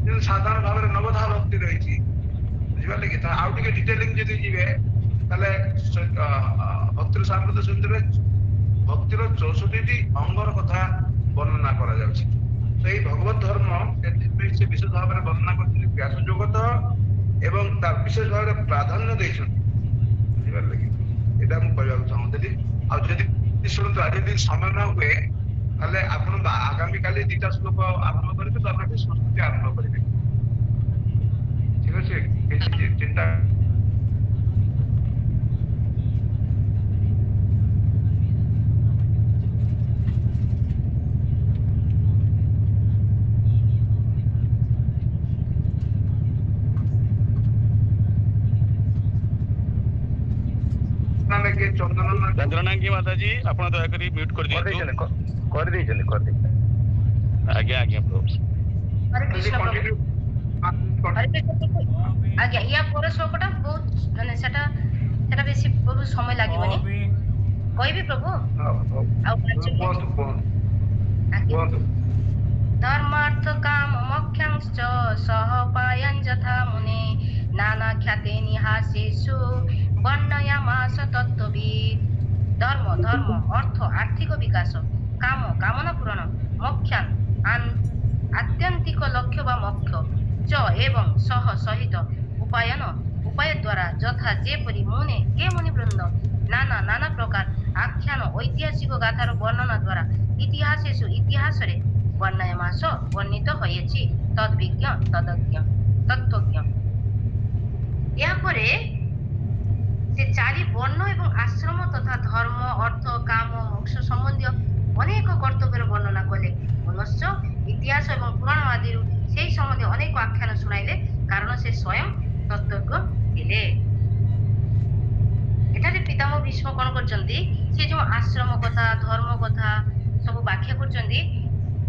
କିନ୍ତୁ ସାଧାରଣ ଭାବରେ ନବଧା ଭକ୍ତି ରହିଛି, ବୁଝିପାରିଲେ କି? ଆଉ ଟିକେ ଡିଟେଲିଂ ଯଦି ଯିବେ ତାହେଲେ ଭକ୍ତିର ସାମ୍ପ୍ରତ ସୂତ୍ରରେ ଭକ୍ତିର 64ଟି ଅଙ୍ଗର କଥା ବର୍ଣ୍ଣନା କରାଯାଉଛି। ତ ଏଇ ଭଗବତ ଧର୍ମ ସେ ବିଶେଷ ଭାବରେ ବର୍ଣ୍ଣନା କରିଛନ୍ତି ବ୍ୟାସ ଜଗତ ଏବଂ ତା ବିଶେଷ ଭାବରେ ପ୍ରାଧାନ୍ୟ ଦେଇଛନ୍ତି, ବୁଝିପାରିଲେ କି? ଏଇଟା ମୁଁ କହିବାକୁ ଚାହୁଁଥିଲି। ଆଉ ଯଦି ଶୁଣନ୍ତୁ ଆଜି ଯଦି ସମୟ ନ ହୁଏ ତାହେଲେ ଆପଣ ଆଗାମୀ କାଲି 2ଟା ଶ୍ଲୋକ ଆରମ୍ଭ କରିବେ, ତାପରେ ଭୀଷ୍ମ ସ୍ତୁତି ଆରମ୍ଭ କରିବେ। ଠିକ ଅଛି? କିଛି ଚିନ୍ତା ଚନ୍ଦ୍ରନାଙ୍ଗୀ ମାତାଜୀ ଆପଣ ଦୟାକରି ମ୍ୟୁଟ୍ କରିଦିଅନ୍ତୁ। କରିଦେଇଛନ୍ତି। ଆଜ୍ଞା ଆଜ୍ଞା ପ୍ରଭୁ। ହରେ କୃଷ୍ଣ ପ୍ରଭୁ। ହରେ କୃଷ୍ଣ ପ୍ରଭୁ। ଆଜ୍ଞା ୟା ପର ଶ୍ଲୋକଟା ବହୁତ ମାନେ ସେଟା ବେଶୀ ପ୍ରଭୁ ସମୟ ଲାଗିବନି, କହିବି ପ୍ରଭୁ। ଆଉ କୁହନ୍ତୁ। धर्मार्थ काम मोक्षांश्च सहपायं यथा मुने नानाख्याते निहासेषु वर्णयामास तत्त्ववित्। धर्म धर्म अर्थ आर्थिक विकास काम कामना पूरण मोक्षान् आत्यंतिक लक्ष्य वा मोक्ष च एवं सह सहित उपायन उपाय द्वारा यथा जेपरि मुने के मुनिवृंद नाना नाना प्रकार आख्यान ऐतिहासिक गाथार वर्णना द्वारा इतिहासेषु इतिहासरे वर्णयमास वर्णित होइछि तद्विज्ञ तदज्ञ तत्त्वज्ञ। यापरे से चारि वर्ण एवं आश्रम तथा धर्म अर्थ काम मोक्ष संबंधी अनेक कर्तव्यर वर्णना कले। पुनश्च इतिहास एवं पुराण आदि से संबंधी अनेक आख्यान शुणाइले कारण से स्वयं तत्त्वज्ञ थिले। एठारे पितामह भीष्म कोन करचंदी से जो आश्रम कथा धर्म कथा सब व्याख्या करचंदी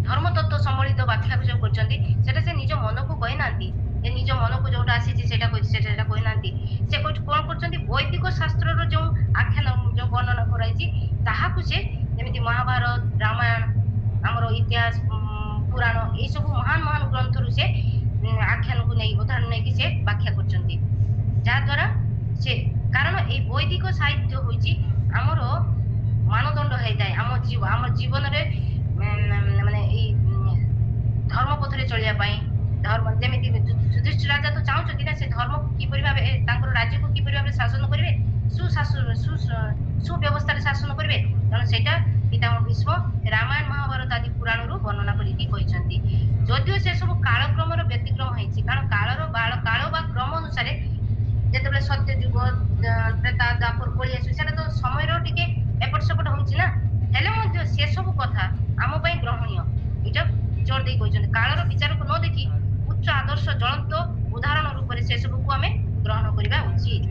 धर्म तत्व सम्मिलित व्याख्या जो करचंदी सेटा से निज मन को कहि नांती ए निज मन को जोटा आसी सेटा कहि नांती से कोन करचंदी वैदिक शास्त्र रो जो आख्यान जो वर्णना कराइछि ताहाकु से जेमिति महाभारत रामायण हमरो इतिहास पुराण ए सब महान महान ग्रंथ रु से आख्यान को नै उदाहरण नै कि से व्याख्या करचंदी जा द्वारा से कारण ए वैदिक साहित्य होइछि हमरो मानदंड हेताय हम जीवन रे माने ए धर्म पथरे चलिया पई धर्म जेमिति युधिष्ठिर राजा तो चाहउछथि ना से धर्म की परि भाबे तांकर राज्य को की परि भाबे शासन करिवे सुव्यवस्था रे शासन करिवे कारण सेटा पितामह भीष्म रामायण महाभारत आदि पुराण रु वर्णना करिकि कहिसंती। जदियो से सब कालक्रम रो व्यतिक्रम होइछि कारण काल बा क्रम अनुसार जेतबे सत्य युग त्रेता द्वापर कली आसु सेटा तो समय रो टिके एपट सेपट होइछि ना हेले मध्ये से सब कथा आम पई ग्रहणीय इटा जोर दे कहिसंती काल रो विचार को न देखि उच्च आदर्श ज्वलंत उदाहरण रूप से से सब को हमें ग्रहण करिबा उचित।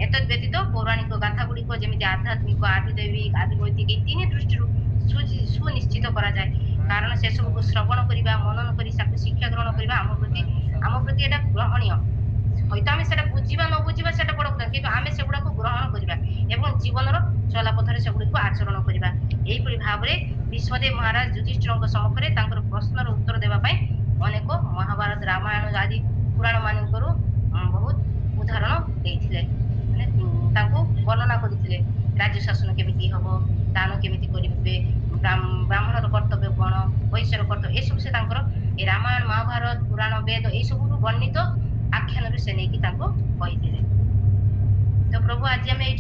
एतद व्यतीत पौराणिक गाथा गुडी को जेमिति आध्यात्मिक आदिदैविक आदि वैदिक तीन दृष्टि सुनिश्चित करा जाय कारण से सब को श्रवण करिबा मनन करि साकु शिक्षा ग्रहण करिबा आम प्रति एटा ग्रहणीय होइतो आमे सेटा बुझिबा न बुझिबा सेटा बड़ କଥା କିନ୍ତୁ ଆମେ ସେଗୁଡାକୁ ଗ୍ରହଣ କରିବା ଏବଂ ଜୀବନର ଚଲାପଥରେ ସେଗୁଡିକୁ ଆଚରଣ କରିବା। ଏହିପରି ଭାବରେ ଭୀଷ୍ମଦେବ ମହାରାଜ ଯୁଧିଷ୍ଠିରଙ୍କ ସମ୍ମୁଖରେ ତାଙ୍କର ପ୍ରଶ୍ନର ଉତ୍ତର ଦେବା ପାଇଁ ଅନେକ ମହାଭାରତ ରାମାୟଣ ଆଦି ପୁରାଣ ମାନଙ୍କରୁ ବହୁତ ଉଦାହରଣ ଦେଇଥିଲେ ମାନେ ତାଙ୍କୁ ବର୍ଣ୍ଣନା କରିଥିଲେ ରାଜ୍ୟ ଶାସନ କେମିତି ହବ ଦାନ କେମିତି କରିବେ ବ୍ରାହ୍ମଣର କର୍ତ୍ତବ୍ୟ କଣ ବୈଶ୍ୟର କର୍ତ୍ତବ୍ୟ ଏସବୁ ସେ ତାଙ୍କର ଏ ରାମାୟଣ ମହାଭାରତ ପୁରାଣ ବେଦ ଏସବୁରୁ ବର୍ଣ୍ଣିତ ଆଖ୍ୟାନରୁ ସେ ନେଇକି ତାଙ୍କୁ କହିଥିଲେ। ତ ପ୍ରଭୁ ଆଜି ଆମେ